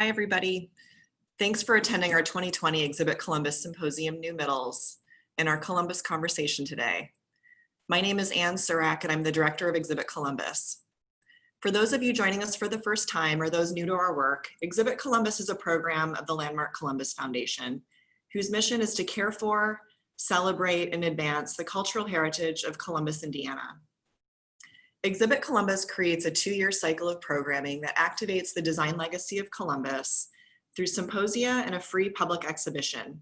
Hi, everybody. Thanks for attending our 2020 Exhibit Columbus Symposium New Middles and our Columbus Conversation today. My name is Ann Surak, and I'm the Director of Exhibit Columbus. For those of you joining us for the first time or those new to our work, Exhibit Columbus is a program of the Landmark Columbus Foundation, whose mission is to care for, celebrate, and advance the cultural heritage of Columbus, Indiana. Exhibit Columbus creates a 2-year cycle of programming that activates the design legacy of Columbus through symposia and a free public exhibition.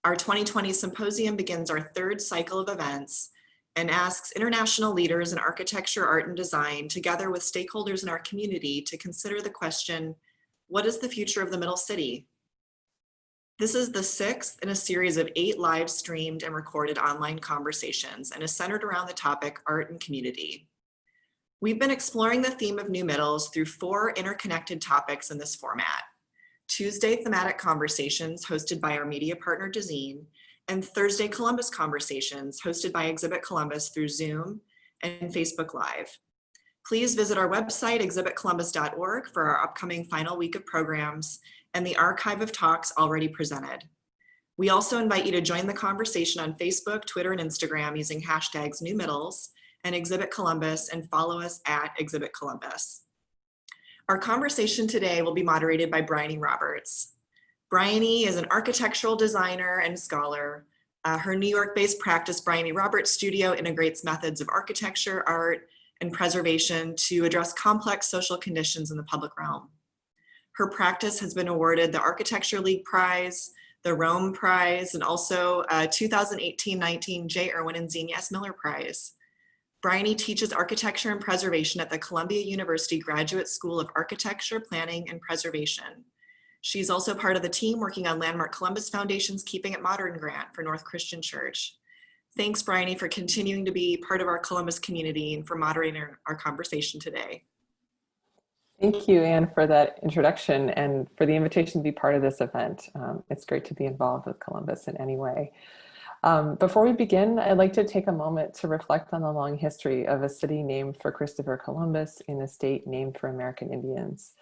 Our 2020 symposium begins our 3rd cycle of events and asks international leaders in architecture, art, and design, together with stakeholders in our community, to consider the question, what is the future of the Middle City? This is the 6th in a series of 8 live streamed and recorded online conversations and is centered around the topic art and community. We've been exploring the theme of New Middles through 4 interconnected topics in this format: Tuesday Thematic Conversations, hosted by our media partner Dezeen, and Thursday Columbus Conversations, hosted by Exhibit Columbus through Zoom and Facebook Live. Please visit our website, exhibitcolumbus.org, for our upcoming final week of programs and the archive of talks already presented. We also invite you to join the conversation on Facebook, Twitter, and Instagram using hashtags New Middles and Exhibit Columbus, and follow us at Exhibit Columbus. Our conversation today will be moderated by Bryony Roberts. Bryony is an architectural designer and scholar. Her New York-based practice, Bryony Roberts Studio, integrates methods of architecture, art, and preservation to address complex social conditions in the public realm. Her practice has been awarded the Architecture League Prize, the Rome Prize, and also a 2018-19 J. Irwin and Zenia S. Miller Prize. Bryony teaches architecture and preservation at the Columbia University Graduate School of Architecture, Planning, and Preservation. She's also part of the team working on Landmark Columbus Foundation's Keeping It Modern grant for North Christian Church. Thanks, Bryony, for continuing to be part of our Columbus community and for moderating our conversation today. Thank you, Anne, for that introduction and for the invitation to be part of this event. It's great to be involved with Columbus in any way. Before we begin, I'd like to take a moment to reflect on the long history of a city named for Christopher Columbus in a state named for American Indians.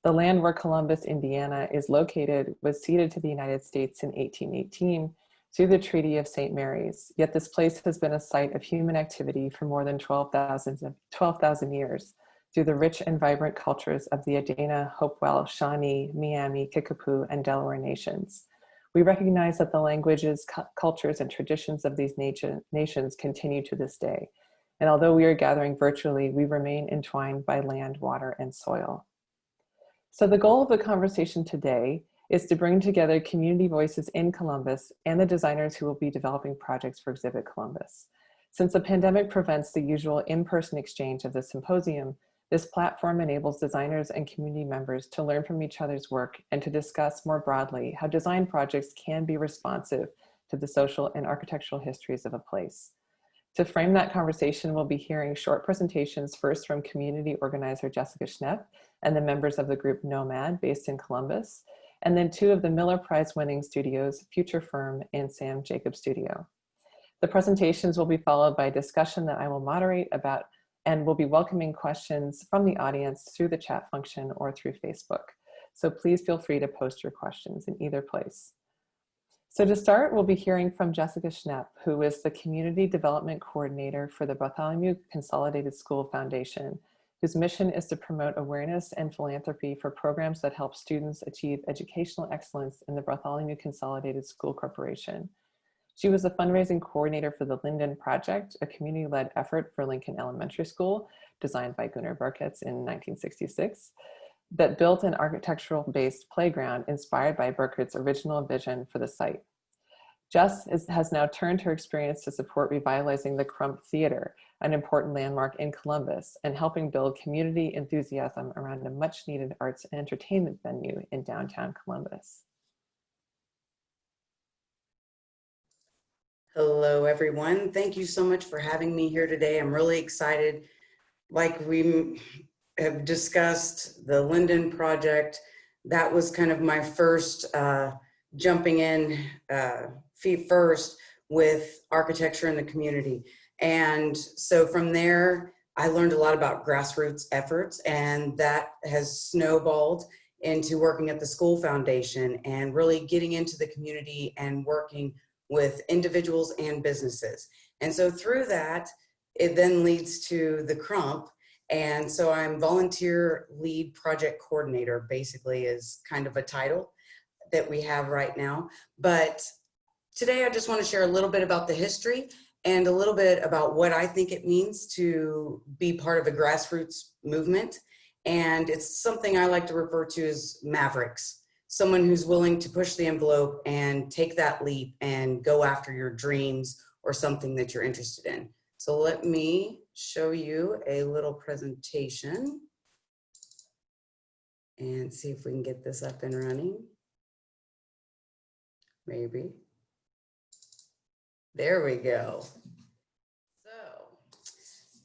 The land where Columbus, Indiana is located was ceded to the United States in 1818 through the Treaty of St. Mary's, yet this place has been a site of human activity for more than 12,000 years through the rich and vibrant cultures of the Adena, Hopewell, Shawnee, Miami, Kickapoo, and Delaware nations. We recognize that the languages, cultures, and traditions of these nations continue to this day. And although we are gathering virtually, we remain entwined by land, water, and soil. So the goal of the conversation today is to bring together community voices in Columbus and the designers who will be developing projects for Exhibit Columbus. Since the pandemic prevents the usual in-person exchange of the symposium, this platform enables designers and community members to learn from each other's work and to discuss more broadly how design projects can be responsive to the social and architectural histories of a place. To frame that conversation, we'll be hearing short presentations, first from community organizer Jessica Schnepp and the members of the group NOMAD based in Columbus, and then 2 of the Miller Prize winning studios, Future Firm and Sam Jacobs Studio. The presentations will be followed by a discussion that I will moderate about, and we'll be welcoming questions from the audience through the chat function or through Facebook. So please feel free to post your questions in either place. So to start, we'll be hearing from Jessica Schnepp, who is the Community Development Coordinator for the Bartholomew Consolidated School Foundation, whose mission is to promote awareness and philanthropy for programs that help students achieve educational excellence in the Bartholomew Consolidated School Corporation. She was the fundraising coordinator for the Linden Project, a community-led effort for Lincoln Elementary School, designed by Gunnar Burkitz in 1966, that built an architectural-based playground inspired by Burkitt's original vision for the site. Jess has now turned her experience to support revitalizing the Crump Theater, an important landmark in Columbus, and helping build community enthusiasm around a much-needed arts and entertainment venue in downtown Columbus. Hello, everyone. Thank you so much for having me here today. I'm really excited. Like we have discussed, the Linden Project, that was kind of my first jumping in feet first with architecture in the community. And so from there, I learned a lot about grassroots efforts, and that has snowballed into working at the school foundation and really getting into the community and working with individuals and businesses. And so through that, it then leads to the Crump. And so I'm volunteer lead project coordinator, basically, is kind of a title that we have right now. But today I just want to share a little bit about the history and a little bit about what I think it means to be part of a grassroots movement. And it's something I like to refer to as MAVERICKS, someone who's willing to push the envelope and take that leap and go after your dreams or something that you're interested in. So let me show you a little presentation and see if we can get this up and running. Maybe. There we go. So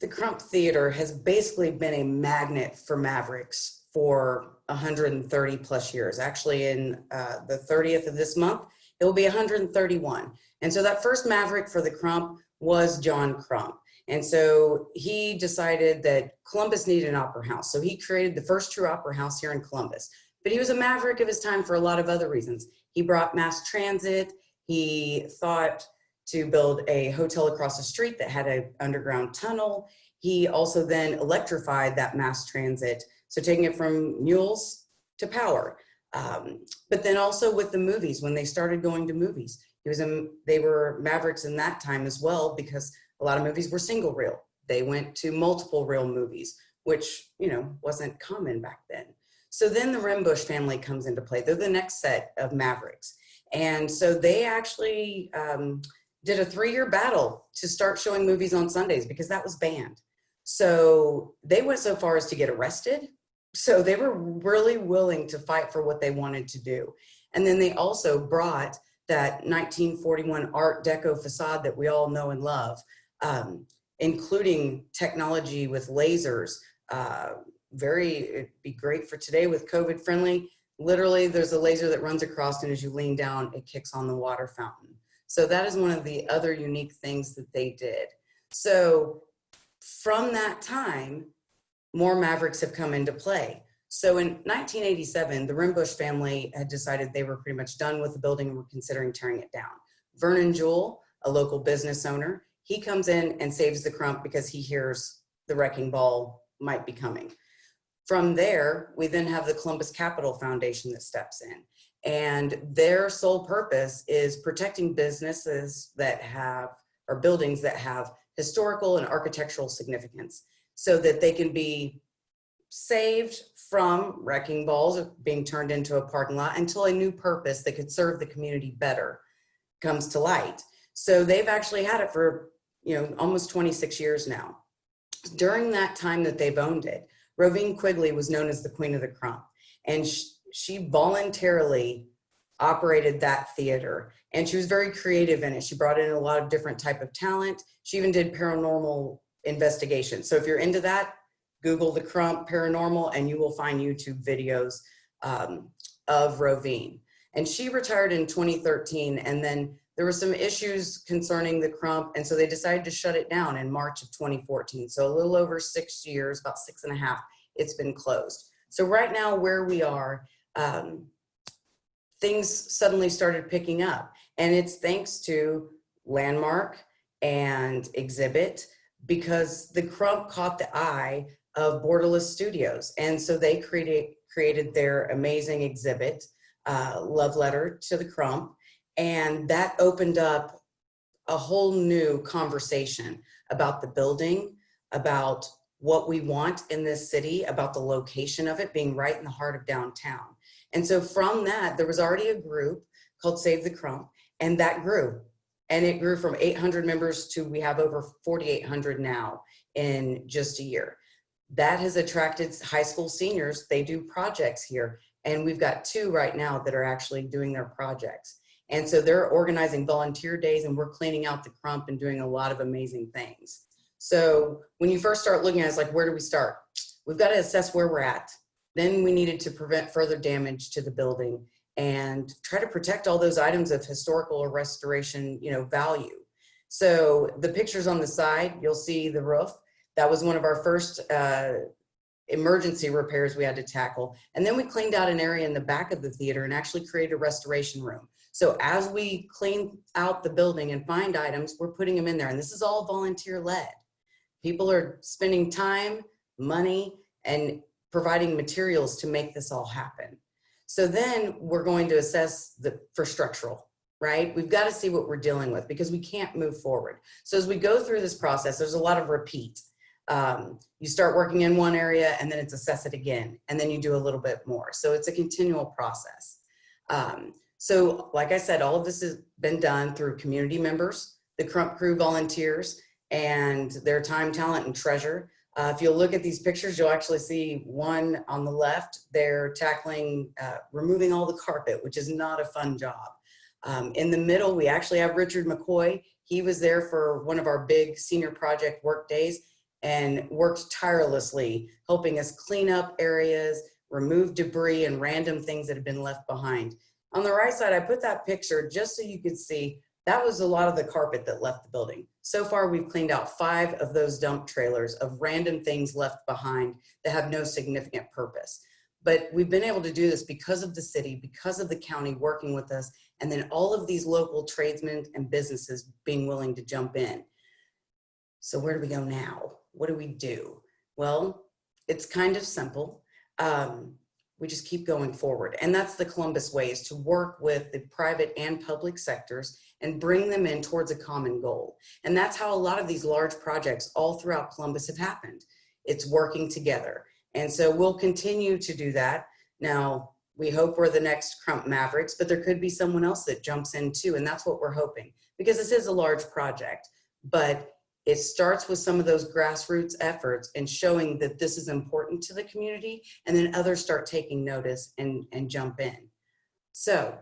the Crump Theater has basically been a magnet for MAVERICKS for 130 plus years. Actually, in the 30th of this month, it will be 131. And so that first Maverick for the Crump was John Crump. And so he decided that Columbus needed an opera house. So he created the first true opera house here in Columbus. But he was a maverick of his time for a lot of other reasons. He brought mass transit. He thought to build a hotel across the street that had an underground tunnel. He also then electrified that mass transit, so taking it from mules to power. But then also with the movies, when they started going to movies, they were mavericks in that time as well, because a lot of movies were single reel. They went to multiple reel movies, which, you know, wasn't common back then. So then the Rimbush family comes into play. They're the next set of mavericks. And so they actually did a 3-year battle to start showing movies on Sundays because that was banned. So they went so far as to get arrested. So they were really willing to fight for what they wanted to do. And then they also brought that 1941 Art Deco facade that we all know and love, including technology with lasers. It'd be great for today with COVID friendly. Literally, there's a laser that runs across, and as you lean down, it kicks on the water fountain. So that is one of the other unique things that they did. So from that time, more mavericks have come into play. So in 1987, the Rimbush family had decided they were pretty much done with the building and were considering tearing it down. Vernon Jewell, a local business owner, he comes in and saves the Crump because he hears the wrecking ball might be coming. From there, we then have the Columbus Capital Foundation that steps in. And their sole purpose is protecting businesses that have, or buildings that have historical and architectural significance, so that they can be saved from wrecking balls being turned into a parking lot until a new purpose that could serve the community better comes to light. So they've actually had it for, you know, almost 26 years now. During that time that they've owned it, Rovine Quigley was known as the Queen of the Crump, and she voluntarily operated that theater, and she was very creative in it. She brought in a lot of different type of talent. She even did paranormal investigation. So if you're into that, Google the Crump Paranormal and you will find YouTube videos of Rovine. And she retired in 2013, and then there were some issues concerning the Crump, and so they decided to shut it down in March of 2014. So a little over 6 years, about 6.5, it's been closed. So right now where we are, things suddenly started picking up, and it's thanks to Landmark and Exhibit, because the Crump caught the eye of Borderless Studios. And so they created their amazing exhibit, Love Letter to the Crump. And that opened up a whole new conversation about the building, about what we want in this city, about the location of it being right in the heart of downtown. And so from that, there was already a group called Save the Crump, and that grew. And it grew from 800 members to we have over 4,800 now in just a year. That has attracted high school seniors. They do projects here, and we've got 2 right now that are actually doing their projects. And so they're organizing volunteer days, and we're cleaning out the Crump and doing a lot of amazing things. So when you first start looking at it, it's like, where do we start? We've got to assess where we're at. Then we needed to prevent further damage to the building and try to protect all those items of historical or restoration, you know, value. So the pictures on the side, you'll see the roof. That was one of our first emergency repairs we had to tackle. And then we cleaned out an area in the back of the theater and actually created a restoration room. So as we clean out the building and find items, we're putting them in there. And this is all volunteer led. People are spending time, money, and providing materials to make this all happen. So then we're going to assess for structural, right? We've got to see what we're dealing with because we can't move forward. So as we go through this process, there's a lot of repeat. You start working in one area and then it's assess it again. And then you do a little bit more. So it's a continual process. So like I said, all of this has been done through community members, the Crump crew volunteers, and their time, talent, and treasure. If you'll look at these pictures, you'll actually see one on the left. They're tackling, removing all the carpet, which is not a fun job. In the middle, we actually have Richard McCoy. He was there for one of our big senior project work days and worked tirelessly, helping us clean up areas, remove debris and random things that have been left behind. On the right side, I put that picture just so you could see that was a lot of the carpet that left the building. So far, we've cleaned out 5 of those dump trailers of random things left behind that have no significant purpose. But we've been able to do this because of the city, because of the county working with us, and then all of these local tradesmen and businesses being willing to jump in. So where do we go now? What do we do? Well, it's kind of simple. We just keep going forward. And that's the Columbus way, is to work with the private and public sectors and bring them in towards a common goal. And that's how a lot of these large projects all throughout Columbus have happened. It's working together. And so we'll continue to do that. Now, we hope we're the next Crump Mavericks, but there could be someone else that jumps in too. And that's what we're hoping, because this is a large project, but it starts with some of those grassroots efforts and showing that this is important to the community, and then others start taking notice and jump in. So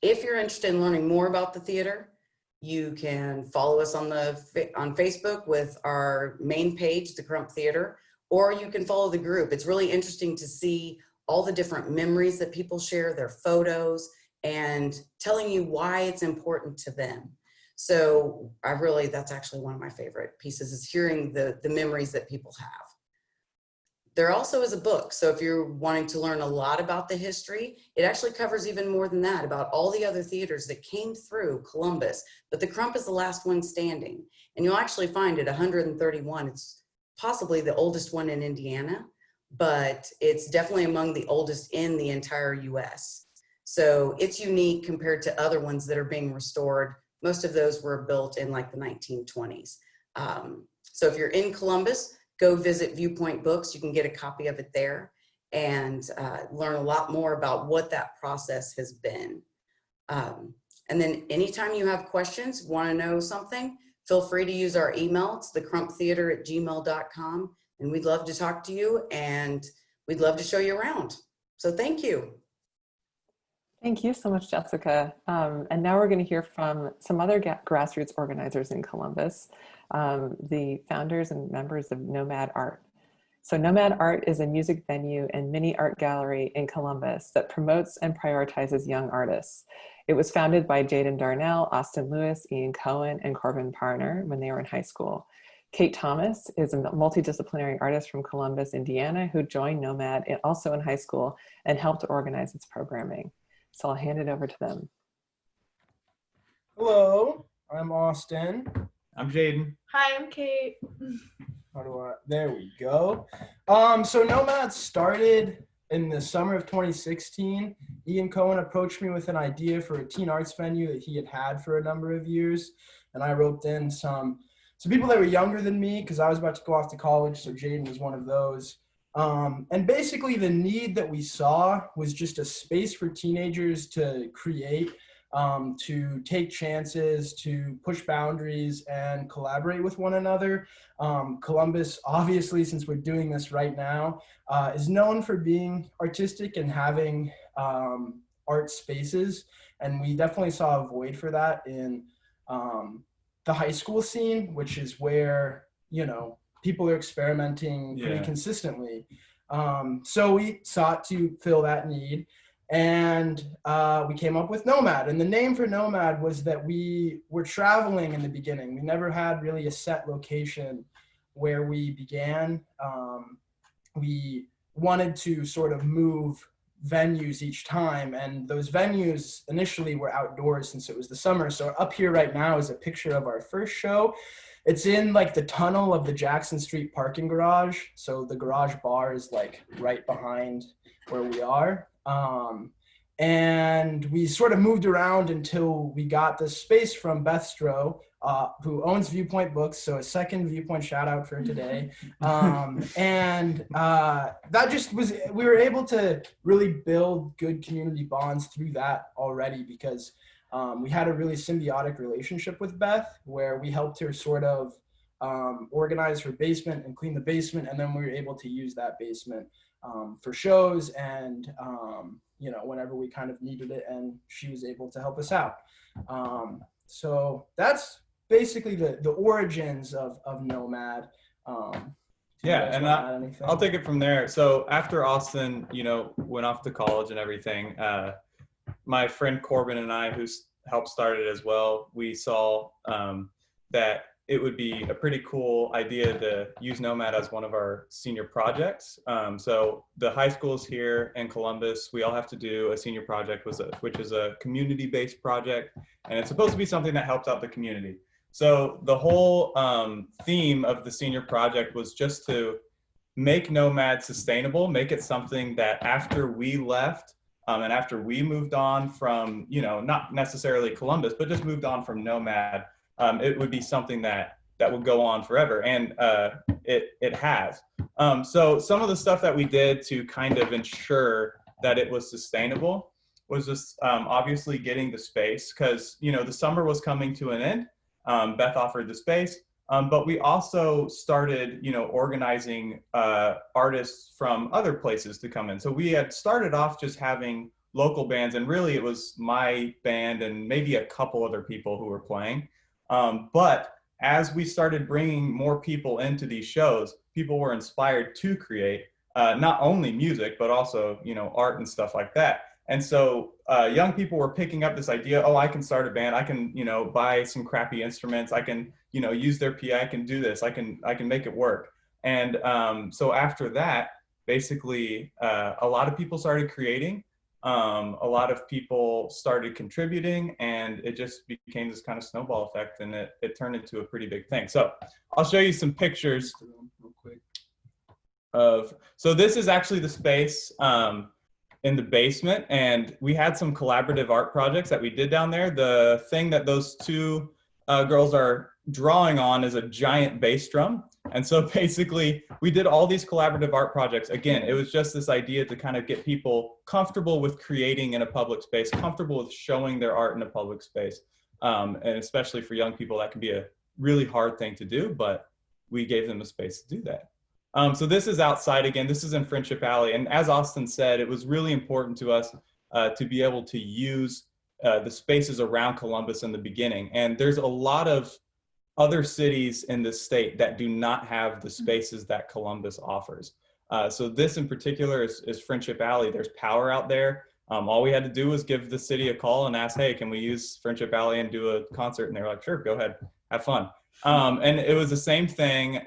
if you're interested in learning more about the theater, you can follow us on Facebook with our main page, the Crump Theater, or you can follow the group. It's really interesting to see all the different memories that people share, their photos, and telling you why it's important to them. So that's actually one of my favorite pieces, is hearing the memories that people have. There also is a book. So if you're wanting to learn a lot about the history, it actually covers even more than that, about all the other theaters that came through Columbus, but the Crump is the last one standing. And you'll actually find it 131. It's possibly the oldest one in Indiana, but it's definitely among the oldest in the entire US. So it's unique compared to other ones that are being restored. Most of those were built in like the 1920s. So if you're in Columbus, go visit Viewpoint Books. You can get a copy of it there and learn a lot more about what that process has been. And then anytime you have questions, want to know something, feel free to use our email. It's thecrumptheater@gmail.com. And we'd love to talk to you, and we'd love to show you around. So thank you. Thank you so much, Jessica. And now we're going to hear from some other grassroots organizers in Columbus, the founders and members of NOMAD Art. So NOMAD Art is a music venue and mini art gallery in Columbus that promotes and prioritizes young artists. It was founded by Jaden Darnell, Austin Lewis, Ian Cohen, and Corbin Parner when they were in high school. Kate Thomas is a multidisciplinary artist from Columbus, Indiana, who joined NOMAD also in high school and helped to organize its programming. So I'll hand it over to them. Hello, I'm Austin. I'm Jaden. Hi, I'm Kate. There we go. So NOMAD started in the summer of 2016. Ian Cohen approached me with an idea for a teen arts venue that he had for a number of years. And I roped in some people that were younger than me, because I was about to go off to college. So Jaden was one of those. And basically the need that we saw was just a space for teenagers to create, to take chances, to push boundaries and collaborate with one another. Columbus, obviously, since we're doing this right now, is known for being artistic and having art spaces. And we definitely saw a void for that in the high school scene, which is where, people are experimenting pretty consistently. So we sought to fill that need, and we came up with NOMAD. And the name for NOMAD was that we were traveling in the beginning. We never had really a set location where we began. we wanted to sort of move venues each time, and those venues initially were outdoors since it was the summer. So up here right now is a picture of our first show. It's in like the tunnel of the Jackson Street parking garage. So the garage bar is like right behind where we are. And we sort of moved around until we got this space from Beth Stroh, who owns Viewpoint Books. So a second Viewpoint shout out for today. That just was, we were able to really build good community bonds through that already, because we had a really symbiotic relationship with Beth, where we helped her sort of organize her basement and clean the basement. And then we were able to use that basement for shows and, whenever we kind of needed it, and she was able to help us out. So that's basically the origins of NOMAD. Yeah, and I'll take it from there. So after Austin, went off to college and everything, my friend Corbin and I, who's helped start it as well, we saw that it would be a pretty cool idea to use NOMAD as one of our senior projects. So the high schools here in Columbus, we all have to do a senior project, which is a community-based project, and it's supposed to be something that helps out the community. So the whole theme of the senior project was just to make NOMAD sustainable, make it something that after we left and after we moved on from, not necessarily Columbus, but just moved on from NOMAD, it would be something that would go on forever, and it has. So some of the stuff that we did to kind of ensure that it was sustainable was just obviously getting the space, because the summer was coming to an end. Beth offered the space, but we also started organizing artists from other places to come in. So we had started off just having local bands, and really it was my band and maybe a couple other people who were playing. But as we started bringing more people into these shows, people were inspired to create not only music, but also, art and stuff like that. And so young people were picking up this idea, oh, I can start a band. I can, buy some crappy instruments. I can, use their PA. I can do this. I can make it work. And so after that, basically, a lot of people started creating. A lot of people started contributing, and it just became this kind of snowball effect, and it turned into a pretty big thing. So I'll show you some pictures real quick so this is actually the space in the basement, and we had some collaborative art projects that we did down there. The thing that those two girls are drawing on is a giant bass drum. And so basically we did all these collaborative art projects. Again, it was just this idea to kind of get people comfortable with creating in a public space, comfortable with showing their art in a public space. And especially for young people, that can be a really hard thing to do, but we gave them a space to do that. So this is outside again, this is in Friendship Alley. And as Austin said, it was really important to us to be able to use the spaces around Columbus in the beginning. And there's a lot of other cities in this state that do not have the spaces that Columbus offers. So this in particular is Friendship Alley. There's power out there. All we had to do was give the city a call and ask, hey, can we use Friendship Alley and do a concert? And they were like, sure, go ahead, have fun. And it was the same thing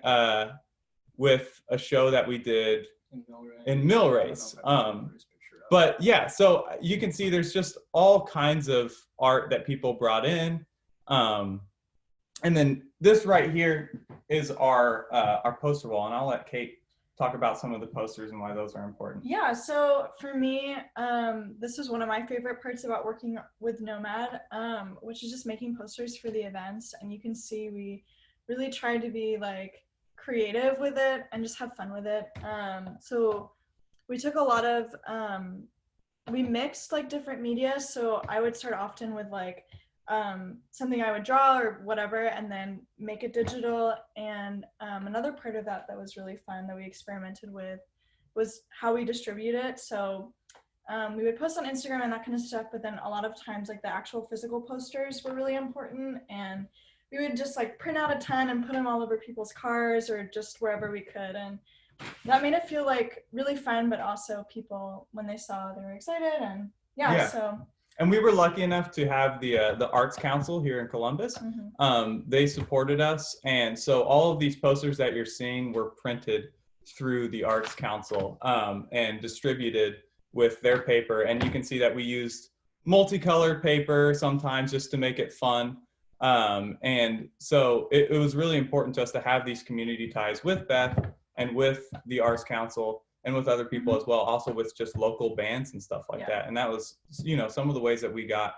with a show that we did in Millrace. But yeah, so you can see there's just all kinds of art that people brought in. And then this right here is our poster wall, and I'll let Kate talk about some of the posters and why those are important. Yeah, so for me, this is one of my favorite parts about working with NOMAD, which is just making posters for the events. And you can see we really try to be like creative with it and just have fun with it. So we took a lot of, we mixed like different media. So I would start often with like something I would draw or whatever, and then make it digital. And another part of that was really fun that we experimented with was how we distribute it. So we would post on Instagram and that kind of stuff, but then a lot of times like the actual physical posters were really important, and we would just like print out a ton and put them all over people's cars or just wherever we could. And that made it feel like really fun, but also people, when they saw, they were excited. And yeah. So. And we were lucky enough to have the Arts Council here in Columbus. Mm-hmm. They supported us. And so all of these posters that you're seeing were printed through the Arts Council and distributed with their paper. And you can see that we used multicolored paper sometimes just to make it fun. And so it was really important to us to have these community ties with Beth and with the Arts Council and with other people as well, also with just local bands and stuff like that. And that was, you know, some of the ways that we got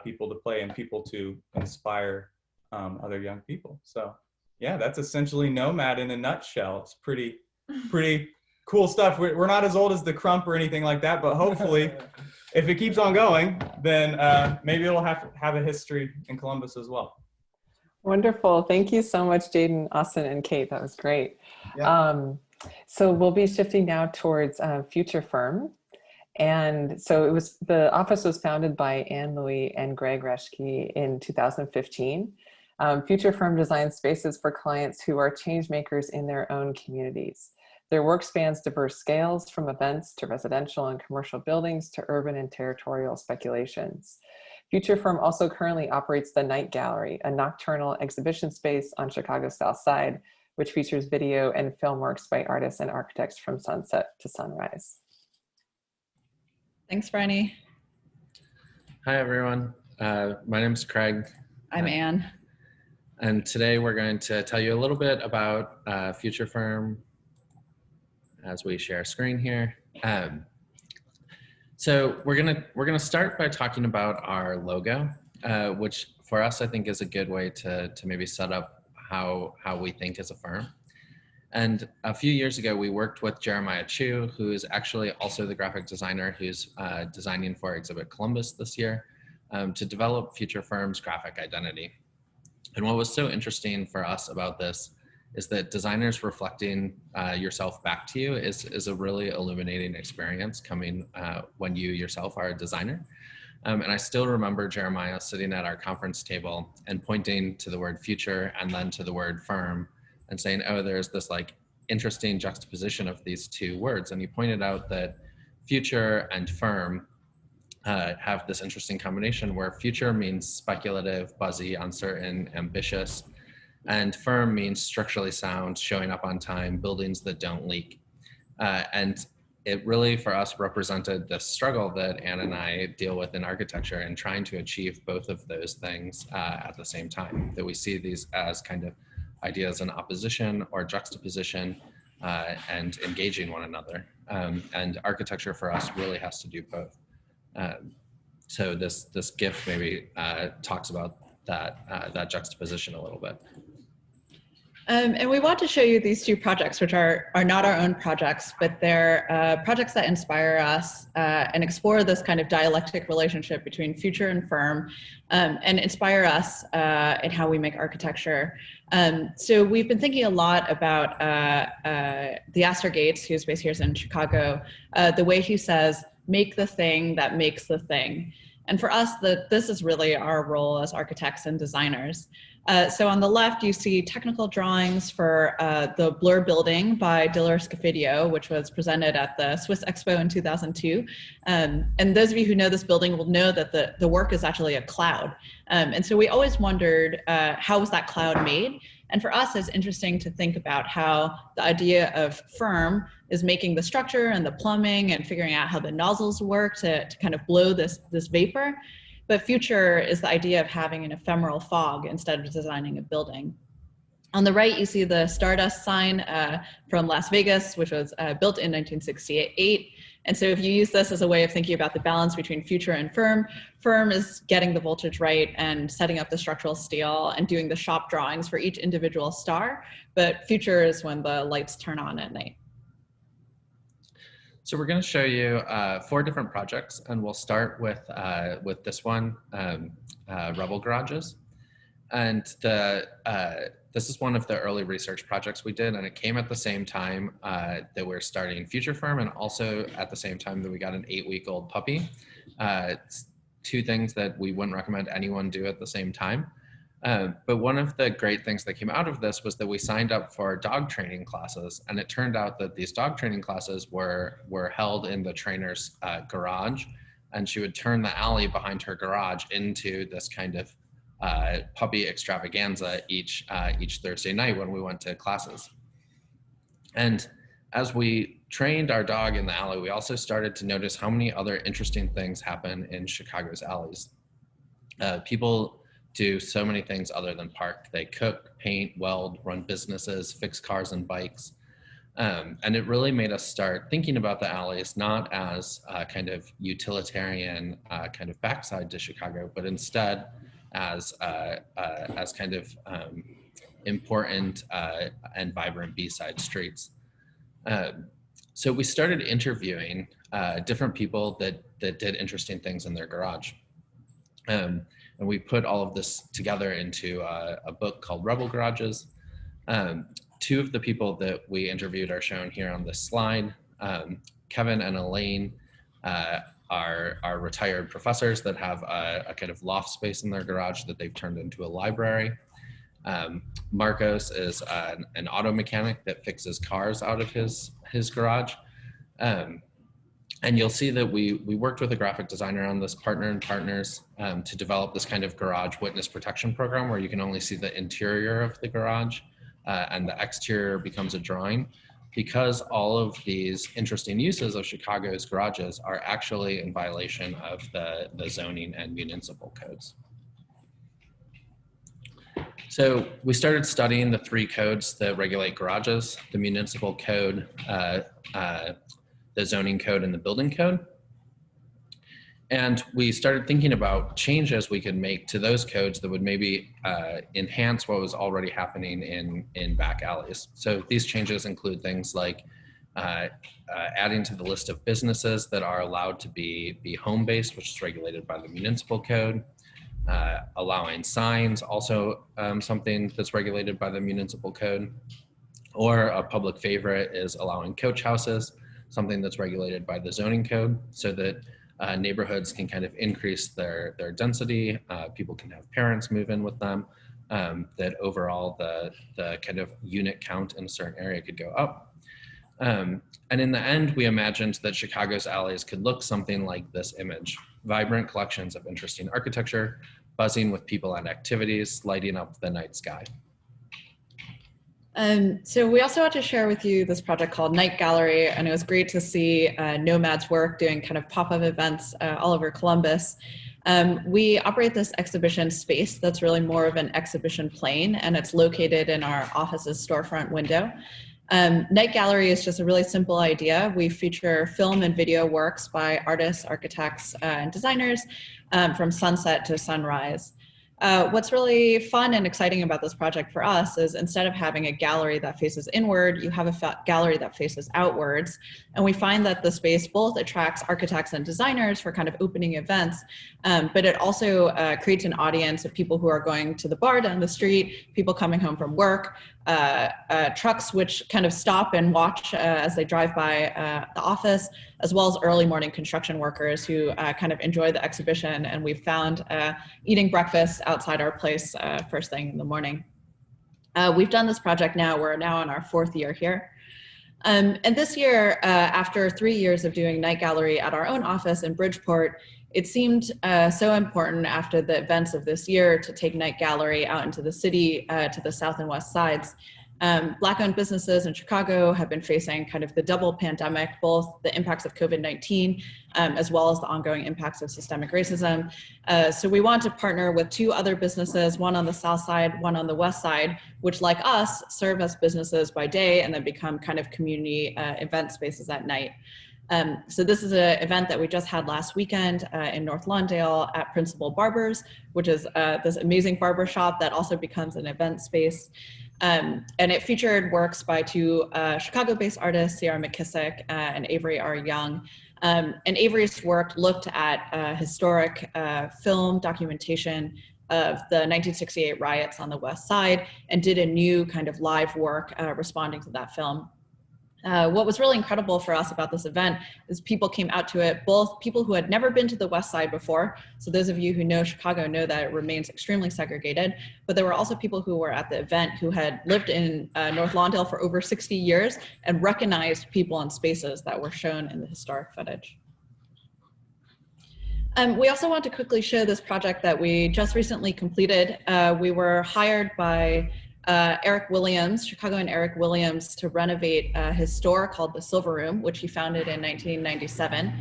people to play and people to inspire other young people. So yeah, that's essentially Nomad in a nutshell. It's pretty cool stuff. We're not as old as the Crump or anything like that, but hopefully if it keeps on going, then maybe it'll have a history in Columbus as well. Wonderful. Thank you so much, Jaden, Austin, and Kate. That was great. Yeah. So we'll be shifting now towards Future Firm. And so the office was founded by Anne Louie and Greg Reshke in 2015. Future Firm designs spaces for clients who are change makers in their own communities. Their work spans diverse scales, from events to residential and commercial buildings to urban and territorial speculations. Future Firm also currently operates the Night Gallery, a nocturnal exhibition space on Chicago's South Side, which features video and film works by artists and architects from sunset to sunrise. Thanks, Bryony. Hi, everyone. My name is Craig. I'm Anne. And today we're going to tell you a little bit about Future Firm as we share screen here. So we're gonna start by talking about our logo, which for us I think is a good way to maybe set up how we think as a firm. And a few years ago, we worked with Jeremiah Chu, who is actually also the graphic designer who's designing for Exhibit Columbus this year, to develop Future Firm's graphic identity. And what was so interesting for us about this is that designers reflecting yourself back to you is a really illuminating experience coming when you yourself are a designer. And I still remember Jeremiah sitting at our conference table and pointing to the word future and then to the word firm and saying, oh, there's this like interesting juxtaposition of these two words. And he pointed out that future and firm have this interesting combination where future means speculative, buzzy, uncertain, ambitious, and firm means structurally sound, showing up on time, buildings that don't leak. And it really, for us, represented the struggle that Anne and I deal with in architecture and trying to achieve both of those things at the same time, that we see these as kind of ideas in opposition or juxtaposition and engaging one another. And architecture for us really has to do both. So this GIF maybe talks about that juxtaposition a little bit. And we want to show you these two projects, which are not our own projects, but they're projects that inspire us and explore this kind of dialectic relationship between future and firm, and inspire us in how we make architecture. So we've been thinking a lot about the Astor Gates, who's based here in Chicago, the way he says, make the thing that makes the thing. And for us, this is really our role as architects and designers. So on the left, you see technical drawings for the Blur building by Diller Scafidio, which was presented at the Swiss Expo in 2002. And those of you who know this building will know that the work is actually a cloud. And so we always wondered, how was that cloud made? And for us, it's interesting to think about how the idea of firm is making the structure and the plumbing and figuring out how the nozzles work to kind of blow this vapor. But future is the idea of having an ephemeral fog instead of designing a building. On the right, you see the Stardust sign from Las Vegas, which was built in 1968. And so if you use this as a way of thinking about the balance between future and firm, firm is getting the voltage right and setting up the structural steel and doing the shop drawings for each individual star. But future is when the lights turn on at night. So we're going to show you 4 different projects, and we'll start with this one, Rebel Garages. And this is one of the early research projects we did, and it came at the same time that we're starting Future Firm, and also at the same time that we got an 8-week-old puppy. It's 2 things that we wouldn't recommend anyone do at the same time. But one of the great things that came out of this was that we signed up for dog training classes, and it turned out that these dog training classes were held in the trainer's garage, and she would turn the alley behind her garage into this kind of puppy extravaganza each Thursday night when we went to classes. And as we trained our dog in the alley, we also started to notice how many other interesting things happen in Chicago's alleys. People do so many things other than park. They cook, paint, weld, run businesses, fix cars and bikes. And it really made us start thinking about the alleys not as a kind of utilitarian kind of backside to Chicago, but instead as kind of important and vibrant B-side streets. So we started interviewing different people that did interesting things in their garage. And we put all of this together into a book called Rebel Garages. Two of the people that we interviewed are shown here on this slide. Kevin and Elaine are retired professors that have a kind of loft space in their garage that they've turned into a library. Marcos is an auto mechanic that fixes cars out of his garage. And you'll see that we worked with a graphic designer on this Partner and Partners to develop this kind of garage witness protection program where you can only see the interior of the garage and the exterior becomes a drawing, because all of these interesting uses of Chicago's garages are actually in violation of the zoning and municipal codes. So we started studying the 3 codes that regulate garages: the municipal code, the zoning code, and the building code. And we started thinking about changes we could make to those codes that would maybe enhance what was already happening in back alleys. So these changes include things like adding to the list of businesses that are allowed to be home-based, which is regulated by the municipal code, allowing signs, also something that's regulated by the municipal code, or a public favorite is allowing coach houses, something that's regulated by the zoning code, so that neighborhoods can kind of increase their density. People can have parents move in with them, that overall the kind of unit count in a certain area could go up. And in the end, we imagined that Chicago's alleys could look something like this image: vibrant collections of interesting architecture, buzzing with people and activities, lighting up the night sky. So we also want to share with you this project called Night Gallery, and it was great to see NOMAD's work doing kind of pop-up events all over Columbus. We operate this exhibition space that's really more of an exhibition plane, and it's located in our office's storefront window. Night Gallery is just a really simple idea. We feature film and video works by artists, architects, and designers from sunset to sunrise. What's really fun and exciting about this project for us is instead of having a gallery that faces inward, you have a gallery that faces outwards. And we find that the space both attracts architects and designers for kind of opening events, but it also creates an audience of people who are going to the bar down the street, people coming home from work, trucks which kind of stop and watch as they drive by the office, as well as early morning construction workers who kind of enjoy the exhibition. And we've found eating breakfast outside our place first thing in the morning. We've done this project now, we're now in our 4th year here. And this year, after 3 years of doing Night Gallery at our own office in Bridgeport, it seemed so important after the events of this year to take Night Gallery out into the city to the south and west sides. Black-owned businesses in Chicago have been facing kind of the double pandemic, both the impacts of COVID-19 as well as the ongoing impacts of systemic racism. So we want to partner with 2 other businesses, one on the south side, one on the west side, which like us serve as businesses by day and then become kind of community event spaces at night. So this is an event that we just had last weekend in North Lawndale at Principal Barbers, which is this amazing barber shop that also becomes an event space. And it featured works by 2 Chicago-based artists, Sierra McKissick and Avery R. Young. And Avery's work looked at historic film documentation of the 1968 riots on the West Side and did a new kind of live work responding to that film. What was really incredible for us about this event is people came out to it, both people who had never been to the West Side before. So those of you who know Chicago know that it remains extremely segregated, but there were also people who were at the event who had lived in North Lawndale for over 60 years and recognized people and spaces that were shown in the historic footage. We also want to quickly show this project that we just recently completed. We were hired by Chicagoan Eric Williams, to renovate his store called the Silver Room, which he founded in 1997.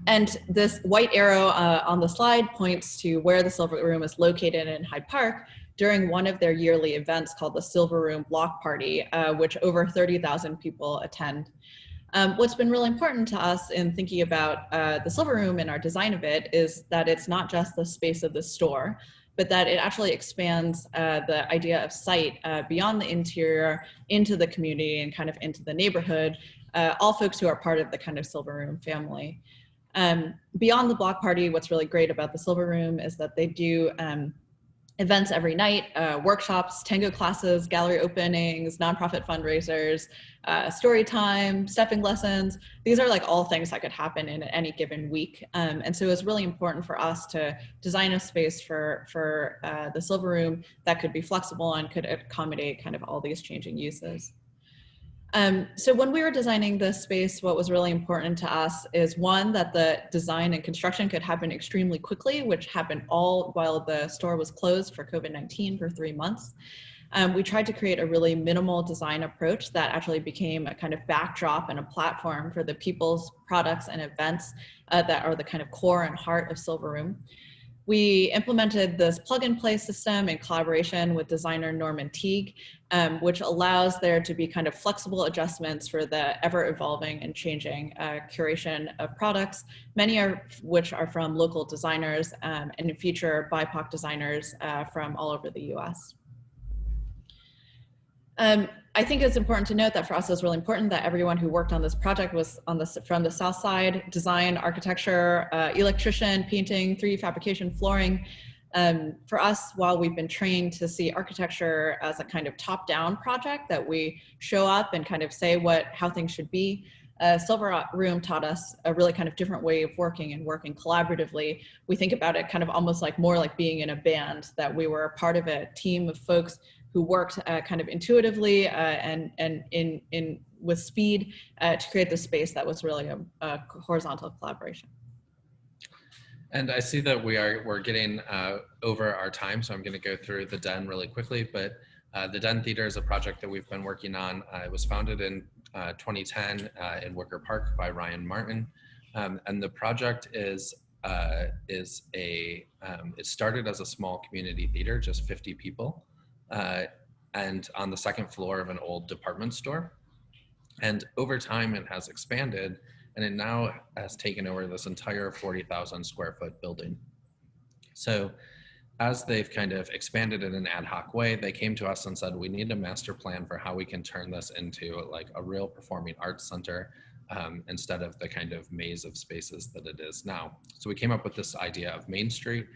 And this white arrow on the slide points to where the Silver Room is located in Hyde Park during one of their yearly events called the Silver Room Block Party, which over 30,000 people attend. What's been really important to us in thinking about the Silver Room and our design of it is that it's not just the space of the store, but that it actually expands the idea of site beyond the interior into the community and kind of into the neighborhood, all folks who are part of the kind of Silver Room family. Beyond the block party, what's really great about the Silver Room is that they do events every night, workshops, tango classes, gallery openings, nonprofit fundraisers, story time, stepping lessons. These are like all things that could happen in any given week. And so it was really important for us to design a space for the Silver Room that could be flexible and could accommodate kind of all these changing uses. So when we were designing this space, what was really important to us is, one, that the design and construction could happen extremely quickly, which happened all while the store was closed for COVID-19 for 3 months. We tried to create a really minimal design approach that actually became a kind of backdrop and a platform for the people's products and events that are the kind of core and heart of Silver Room. We implemented this plug-and-play system in collaboration with designer Norman Teague, which allows there to be kind of flexible adjustments for the ever-evolving and changing curation of products, many of which are from local designers and feature BIPOC designers from all over the US. I think it's important to note that for us, it was really important that everyone who worked on this project was from the South Side: design, architecture, electrician, painting, 3D fabrication, flooring. For us, while we've been trained to see architecture as a kind of top-down project that we show up and kind of say how things should be, Silver Room taught us a really kind of different way of working and working collaboratively. We think about it kind of almost like more like being in a band, that we were a part of a team of folks who worked kind of intuitively and with speed to create the space that was really a horizontal collaboration. And I see that we're getting over our time, so I'm going to go through the Den really quickly. But the Den Theater is a project that we've been working on. It was founded in 2010 in Wicker Park by Ryan Martin, and the project it started as a small community theater, just 50 people. And on the second floor of an old department store. And over time it has expanded, and it now has taken over this entire 40,000 square foot building. So as they've kind of expanded in an ad hoc way, they came to us and said, we need a master plan for how we can turn this into like a real performing arts center instead of the kind of maze of spaces that it is now. So we came up with this idea of Main Street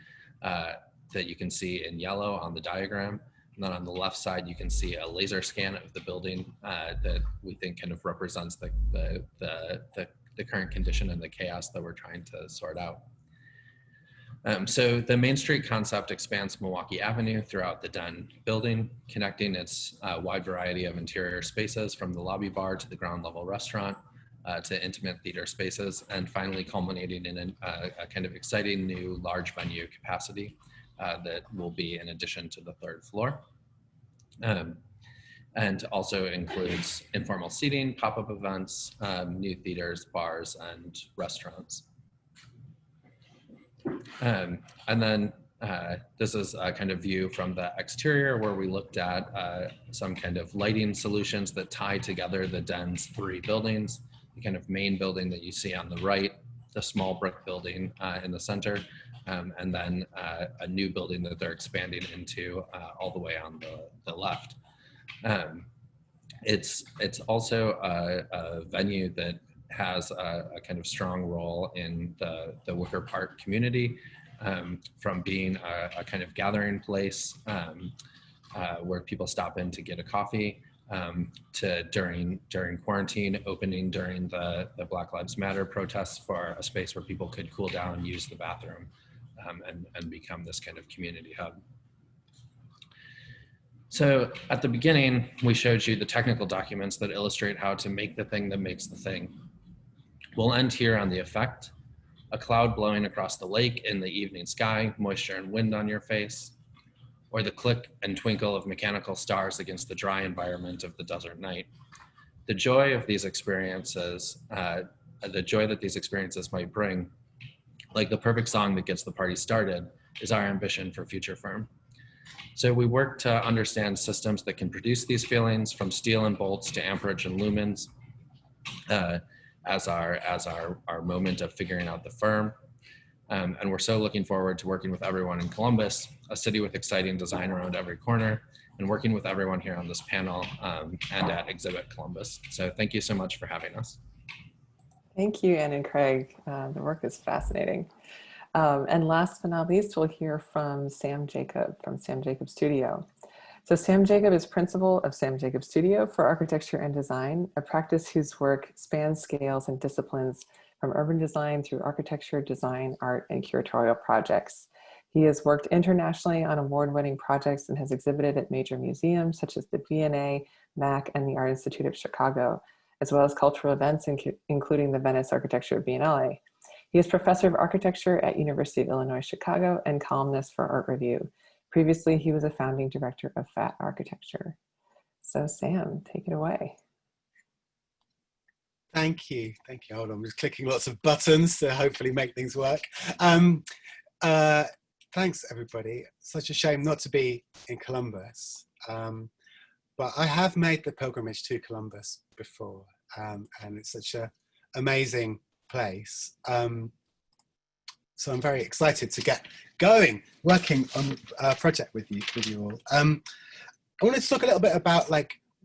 that you can see in yellow on the diagram. And then on the left side, you can see a laser scan of the building that we think kind of represents the current condition and the chaos that we're trying to sort out. So the Main Street concept expands Milwaukee Avenue throughout the Den building, connecting its wide variety of interior spaces from the lobby bar to the ground level restaurant to intimate theater spaces, and finally culminating in a kind of exciting new large venue capacity that will be in addition to the third floor. And also includes informal seating, pop-up events, new theaters, bars, and restaurants. And then this is a kind of view from the exterior where we looked at some kind of lighting solutions that tie together the Den's 3 buildings, the kind of main building that you see on the right, the small brick building in the center, and then a new building that they're expanding into all the way on the left. It's also a venue that has a kind of strong role in the Wicker Park community, from being a kind of gathering place where people stop in to get a coffee, to during quarantine, opening during the Black Lives Matter protests for a space where people could cool down, use the bathroom, and become this kind of community hub. So at the beginning, we showed you the technical documents that illustrate how to make the thing that makes the thing. We'll end here on the effect: a cloud blowing across the lake in the evening sky, moisture and wind on your face. or the click and twinkle of mechanical stars against the dry environment of the desert night. The joy of these experiences, the joy that these experiences might bring, like the perfect song that gets the party started, is our ambition for Future Firm. So we work to understand systems that can produce these feelings, from steel and bolts to amperage and lumens, as our moment of figuring out the firm. And we're so looking forward to working with everyone in Columbus, a city with exciting design around every corner, and working with everyone here on this panel and at Exhibit Columbus. So thank you so much for having us. Thank you, Anne and Craig. The work is fascinating. And last but not least, we'll hear from Sam Jacob from Sam Jacob Studio. So Sam Jacob is principal of Sam Jacob Studio for Architecture and Design, a practice whose work spans scales and disciplines from urban design through architecture, design, art, and curatorial projects. He has worked internationally on award-winning projects and has exhibited at major museums such as the V&A, MAC, and the Art Institute of Chicago, as well as cultural events, including the Venice Architecture Biennale. He is professor of architecture at University of Illinois, Chicago, and columnist for Art Review. Previously, he was a founding director of FAT Architecture. So Sam, take it away. Thank you. Thank you. Hold on, I'm just clicking lots of buttons to hopefully make things work. Thanks, everybody. Such a shame not to be in Columbus. But I have made the pilgrimage to Columbus before, and it's such an amazing place. So I'm very excited to get going, working on a project with you all. I wanted to talk a little bit about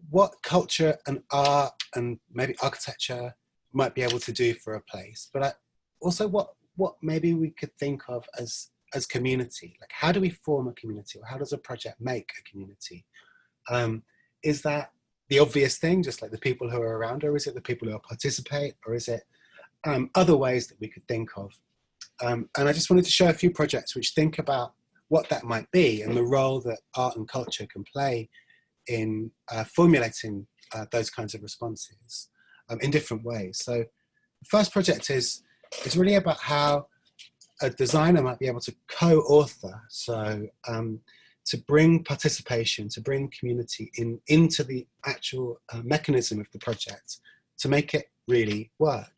what culture and art and maybe architecture might be able to do for a place, but also what maybe we could think of as community. Like, how do we form a community, or how does a project make a community? Is that the obvious thing, just like the people who are around, or is it the people who participate, or is it other ways that we could think of? And I just wanted to show a few projects which think about what that might be and the role that art and culture can play in formulating those kinds of responses in different ways. So the first project is really about how a designer might be able to co-author, so to bring participation, to bring community into the actual mechanism of the project to make it really work.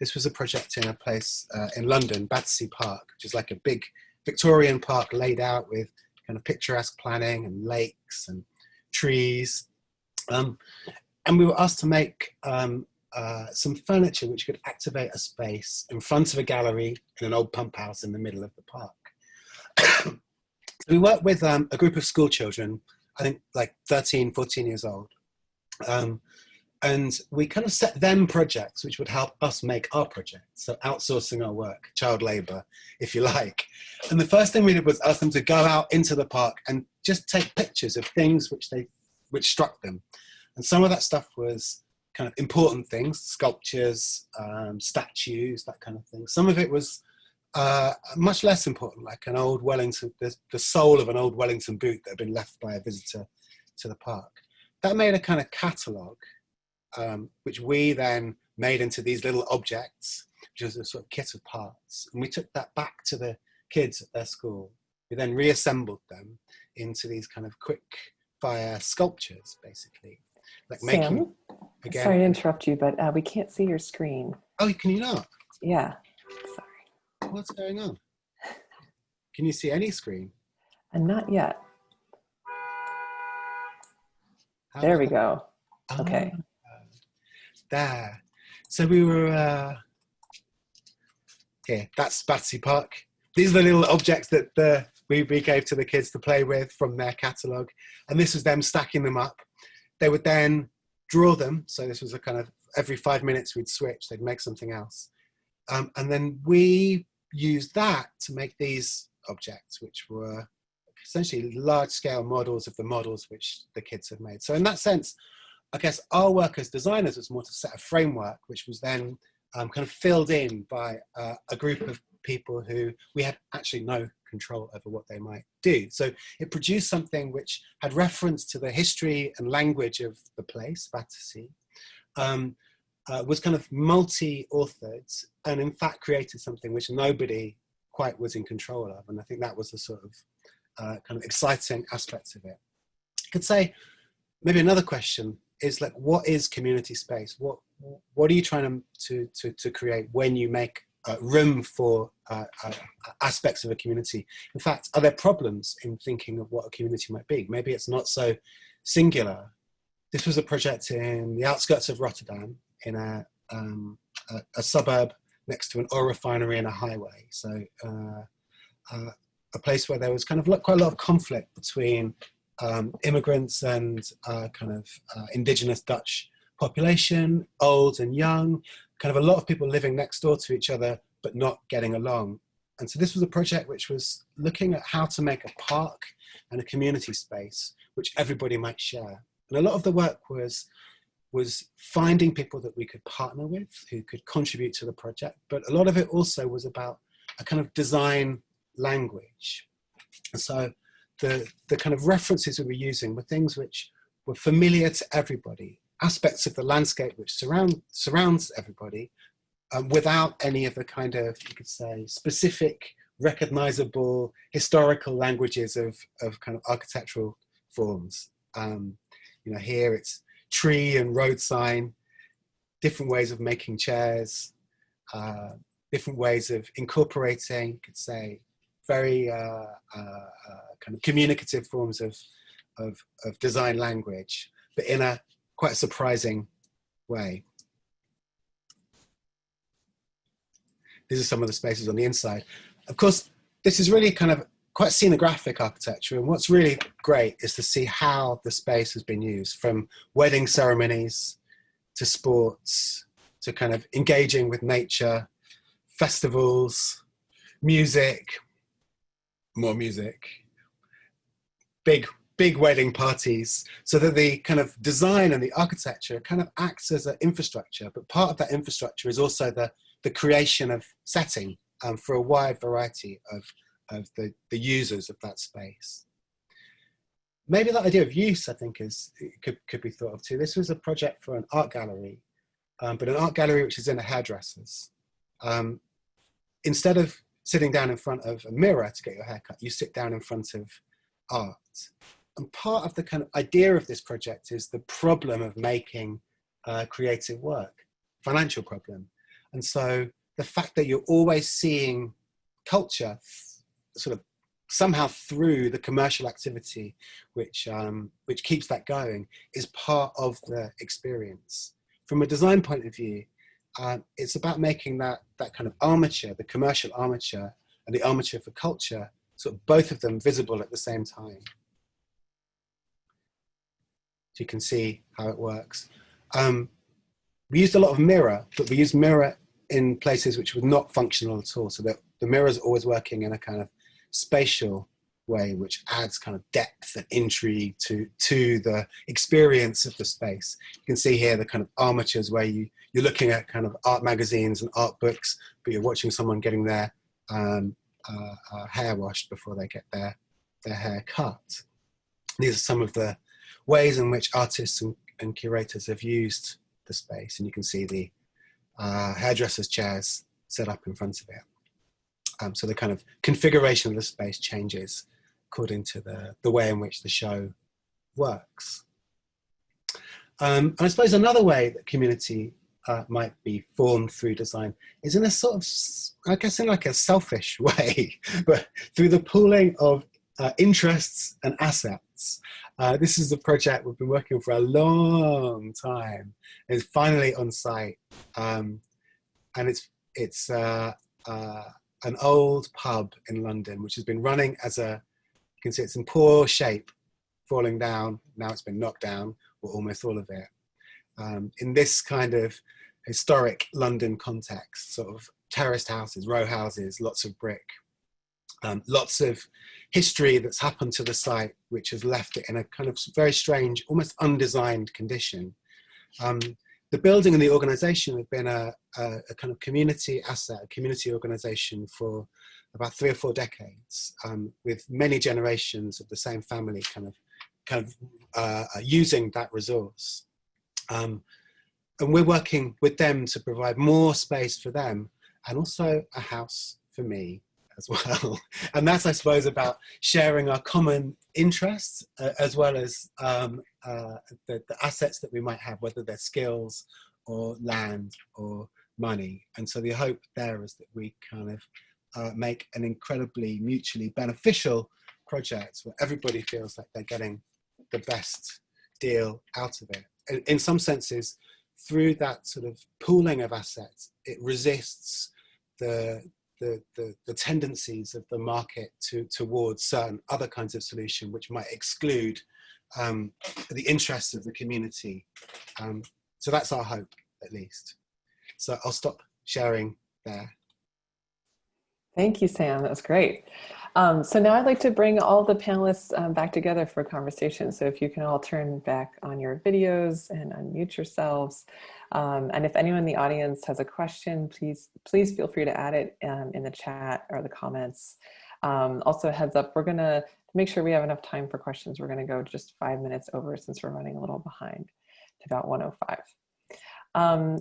This was a project in a place in London, Battersea Park, which is like a big Victorian park laid out with kind of picturesque planning and lakes and trees. And we were asked to make some furniture which could activate a space in front of a gallery in an old pump house in the middle of the park. So we worked with a group of school children, I think like 13, 14 years old. And we kind of set them projects which would help us make our projects. So outsourcing our work, child labor, if you like. And the first thing we did was ask them to go out into the park and just take pictures of things which struck them. And some of that stuff was kind of important things, sculptures, statues, that kind of thing. Some of it was much less important, like an old Wellington, the sole of an old Wellington boot that had been left by a visitor to the park. That made a kind of catalogue, which we then made into these little objects, which was a sort of kit of parts. And we took that back to the kids at their school. We then reassembled them into these kind of quick fire sculptures, basically. Like Sam, making, again, sorry to interrupt you, but we can't see your screen. Oh, can you not? Yeah, sorry. What's going on? Can you see any screen? Not yet. How There we about go. that? Okay. There. So we were here. That's Battersea Park. These are the little objects that we gave to the kids to play with from their catalogue, and this was them stacking them up. They would then draw them. So this was a kind of every 5 minutes we'd switch. They'd make something else, and then we used that to make these objects, which were essentially large-scale models of the models which the kids had made. So in that sense, I guess our work as designers was more to set a framework, which was then kind of filled in by a group of people who we had actually no control over what they might do. So it produced something which had reference to the history and language of the place, Battersea, was kind of multi-authored, and in fact created something which nobody quite was in control of. And I think that was the sort of kind of exciting aspects of it. I could say maybe another question is like, what is community space? What are you trying to create when you make room for aspects of a community? In fact, are there problems in thinking of what a community might be? Maybe it's not so singular. This was a project in the outskirts of Rotterdam, in a suburb next to an oil refinery and a highway. So a place where there was kind of quite a lot of conflict between immigrants and kind of indigenous Dutch population, old and young, kind of a lot of people living next door to each other, but not getting along. And so this was a project which was looking at how to make a park and a community space which everybody might share. And a lot of the work was finding people that we could partner with, who could contribute to the project. But a lot of it also was about a kind of design language. And so the kind of references we were using were things which were familiar to everybody, aspects of the landscape which surrounds everybody, without any of the kind of, you could say, specific, recognizable, historical languages of kind of architectural forms. You know, here it's tree and road sign, different ways of making chairs, different ways of incorporating, you could say, very kind of communicative forms of design language, but in a quite surprising way. These are some of the spaces on the inside. Of course, this is really kind of quite scenographic architecture, and what's really great is to see how the space has been used, from wedding ceremonies to sports to kind of engaging with nature, festivals, music, more music, big wedding parties, so that the kind of design and the architecture kind of acts as an infrastructure, but part of that infrastructure is also the creation of setting for a wide variety of the users of that space. Maybe that idea of use, I think, could be thought of too. This was a project for an art gallery, but an art gallery which is in a hairdresser's. Instead of sitting down in front of a mirror to get your hair cut, you sit down in front of art. And part of the kind of idea of this project is the problem of making creative work, financial problem. And so the fact that you're always seeing culture sort of somehow through the commercial activity, which keeps that going, is part of the experience. From a design point of view, it's about making that kind of armature, the commercial armature and the armature for culture, sort of both of them visible at the same time. So you can see how it works. We used a lot of mirror, but we used mirror in places which were not functional at all. So that the mirror is always working in a kind of spatial way, which adds kind of depth and intrigue to the experience of the space. You can see here the kind of armatures where you're looking at kind of art magazines and art books, but you're watching someone getting their hair washed before they get their hair cut. These are some of the ways in which artists and curators have used the space, and you can see the hairdressers' chairs set up in front of it. So the kind of configuration of the space changes according to the way in which the show works. And I suppose another way that community might be formed through design is in a sort of, I guess, in like a selfish way, but through the pooling of interests and assets. This is a project we've been working on for a long time. It's finally on site, and it's an old pub in London, which has been running as you can see it's in poor shape, falling down. Now it's been knocked down, or almost all of it. In this kind of historic London context, sort of terraced houses, row houses, lots of brick, lots of history that's happened to the site, which has left it in a kind of very strange, almost undesigned condition. The building and the organization have been a kind of community asset, a community organization for about 3 or 4 decades, with many generations of the same family kind of using that resource. And we're working with them to provide more space for them, and also a house for me, as well. And that's, I suppose, about sharing our common interests as well as the assets that we might have, whether they're skills or land or money. And so the hope there is that we kind of make an incredibly mutually beneficial project where everybody feels like they're getting the best deal out of it. In some senses, through that sort of pooling of assets, it resists the tendencies of the market towards certain other kinds of solution, which might exclude the interests of the community. So that's our hope, at least. So I'll stop sharing there. Thank you, Sam. That was great. So now I'd like to bring all the panelists back together for a conversation. So if you can all turn back on your videos and unmute yourselves. And if anyone in the audience has a question, please feel free to add it in the chat or the comments. Also, heads up, we're gonna make sure we have enough time for questions. We're gonna go just 5 minutes over since we're running a little behind to about 1:05.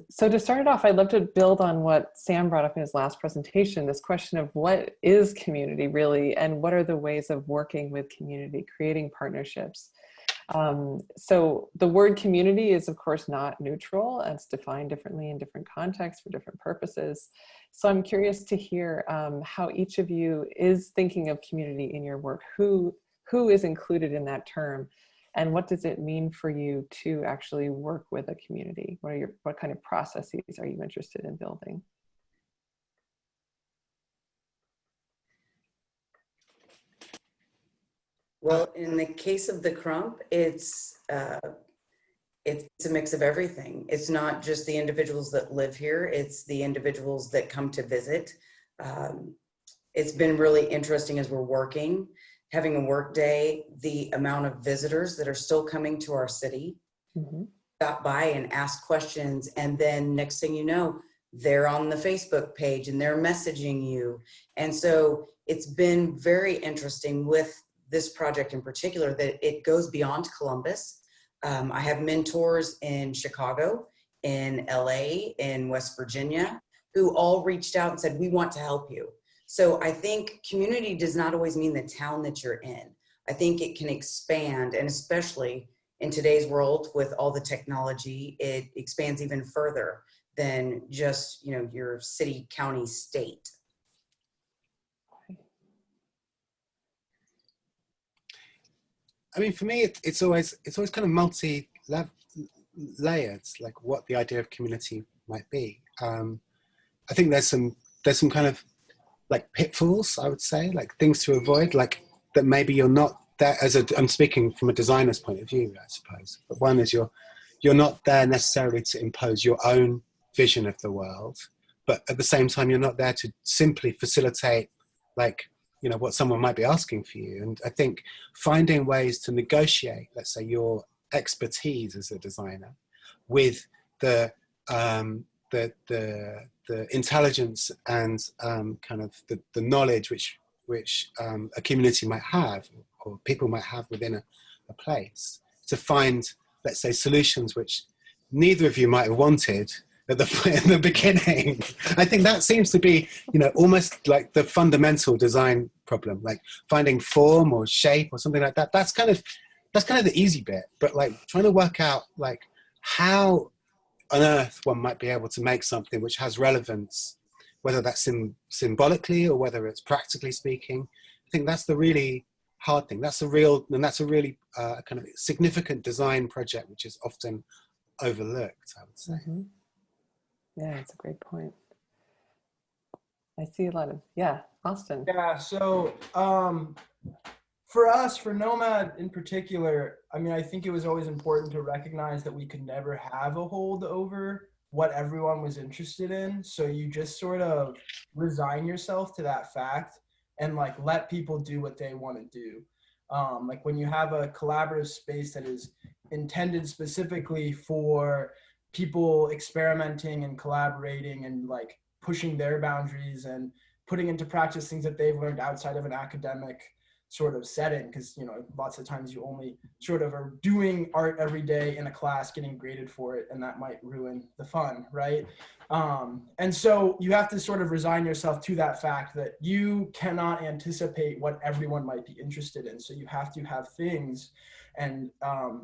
So to start it off, I'd love to build on what Sam brought up in his last presentation, this question of what is community really, and what are the ways of working with community, creating partnerships. So the word community is of course not neutral, and it's defined differently in different contexts for different purposes. So I'm curious to hear how each of you is thinking of community in your work. Who is included in that term? And what does it mean for you to actually work with a community? What kind of processes are you interested in building? Well, in the case of the Crump, it's a mix of everything. It's not just the individuals that live here, it's the individuals that come to visit. It's been really interesting as we're working, having a work day, the amount of visitors that are still coming to our city, stop by and ask questions. And then next thing you know, they're on the Facebook page and they're messaging you. And so it's been very interesting with this project in particular that it goes beyond Columbus. I have mentors in Chicago, in LA, in West Virginia, who all reached out and said, we want to help you. So I think community does not always mean the town that you're in. I think it can expand, and especially in today's world with all the technology, it expands even further than just, you know, your city, county, state. I mean, for me, it's always kind of multi-layered, like what the idea of community might be. I think there's some kind of like pitfalls, I would say, like things to avoid, like that maybe you're not there I'm speaking from a designer's point of view, I suppose. But one is you're not there necessarily to impose your own vision of the world, but at the same time, you're not there to simply facilitate, like, you know, what someone might be asking for you. And I think finding ways to negotiate, let's say, your expertise as a designer with the intelligence and kind of the knowledge which a community might have or people might have within a place, to find, let's say, solutions which neither of you might have wanted in the beginning. I think that seems to be, you know, almost like the fundamental design problem, like finding form or shape or something like that. That's kind of the easy bit, but like trying to work out like how on earth one might be able to make something which has relevance, whether that's symbolically or whether it's practically speaking. I think that's the really hard thing. That's a really kind of significant design project, which is often overlooked, I would say. Mm-hmm. Yeah, that's a great point. I see a lot of, yeah, Austin. Yeah, so for us, for Nomad in particular, I mean, I think it was always important to recognize that we could never have a hold over what everyone was interested in. So you just sort of resign yourself to that fact and like let people do what they want to do. Like when you have a collaborative space that is intended specifically for people experimenting and collaborating and like pushing their boundaries and putting into practice things that they've learned outside of an academic sort of setting, because, you know, lots of times you only sort of are doing art every day in a class, getting graded for it, and that might ruin the fun, right? And so you have to sort of resign yourself to that fact that you cannot anticipate what everyone might be interested in. So you have to have things, and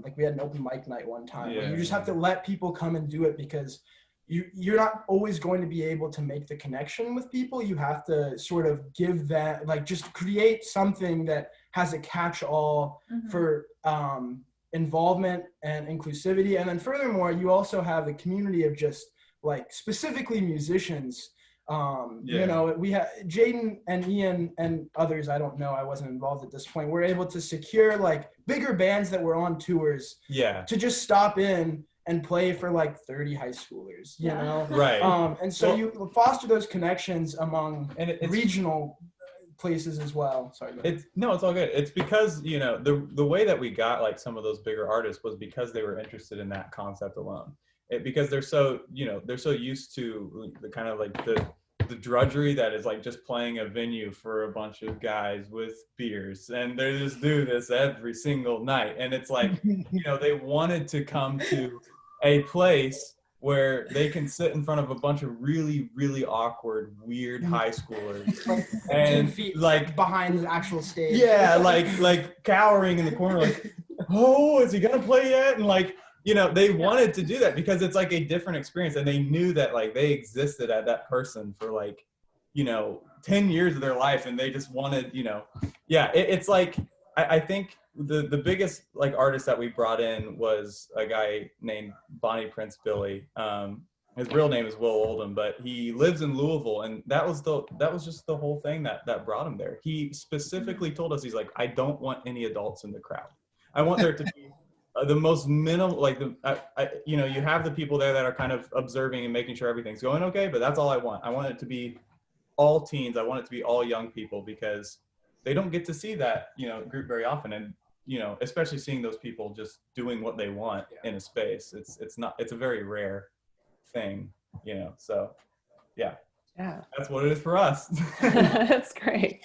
like we had an open mic night one time, where you just have to let people come and do it, because you're not always going to be able to make the connection with people. You have to sort of give that, like, just create something that has a catch-all for involvement and inclusivity. And then furthermore, you also have the community of just like specifically musicians. You know, we have Jaden and Ian and others, I don't know, I wasn't involved at this point, we're able to secure like bigger bands that were on tours to just stop in and play for like 30 high schoolers, you know? Right. And so you foster those connections among regional places as well. Sorry. It's all good. It's because, you know, the way that we got like some of those bigger artists was because they were interested in that concept alone. Because they're so, you know, they're so used to the kind of like the drudgery that is like just playing a venue for a bunch of guys with beers, and they just do this every single night. And it's like, you know, they wanted to come to a place where they can sit in front of a bunch of really, really awkward, weird high schoolers, like and 10 feet like behind the actual stage. Yeah, like cowering in the corner, like, oh, is he gonna play yet? And like, you know, they wanted to do that because it's like a different experience, and they knew that like they existed at that person for like, you know, 10 years of their life, and they just wanted, you know, it's like, I think the biggest like artist that we brought in was a guy named Bonnie Prince Billy. His real name is Will Oldham, but he lives in Louisville, and that was just the whole thing that brought him there. He specifically told us, he's like, I don't want any adults in the crowd. I want there to be the most minimal, like you know, you have the people there that are kind of observing and making sure everything's going okay, but that's all I want. I want it to be all teens. I want it to be all young people, because they don't get to see that, you know, group very often. And, you know, especially seeing those people just doing what they want in a space. It's a very rare thing, you know, so yeah, that's what it is for us. That's great.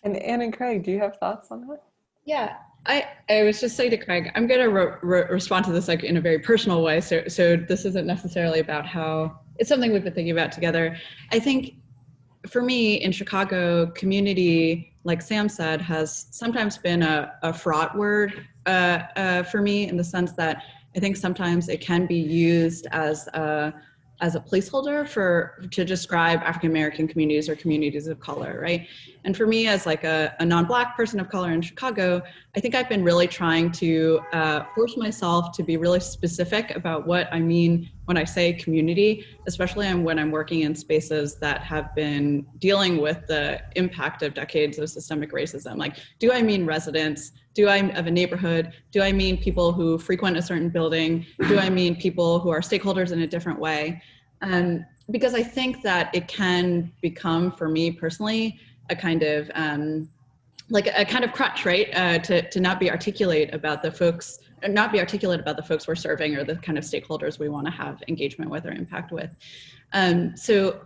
And Anne and Craig, do you have thoughts on that? Yeah, I was just saying to Craig, I'm going to respond to this like in a very personal way. So this isn't necessarily about how, it's something we've been thinking about together. I think for me in Chicago, community, like Sam said, has sometimes been a fraught word for me, in the sense that I think sometimes it can be used as a placeholder to describe African American communities or communities of color, right? And for me, as like a non-Black person of color in Chicago, I think I've been really trying to force myself to be really specific about what I mean when I say community, especially when I'm working in spaces that have been dealing with the impact of decades of systemic racism. Like, do I mean residents? Do I of a neighborhood? Do I mean people who frequent a certain building? Do I mean people who are stakeholders in a different way? Because I think that it can become, for me personally, a kind of like a kind of crutch, right? To not be articulate about the folks, we're serving, or the kind of stakeholders we want to have engagement with or impact with. So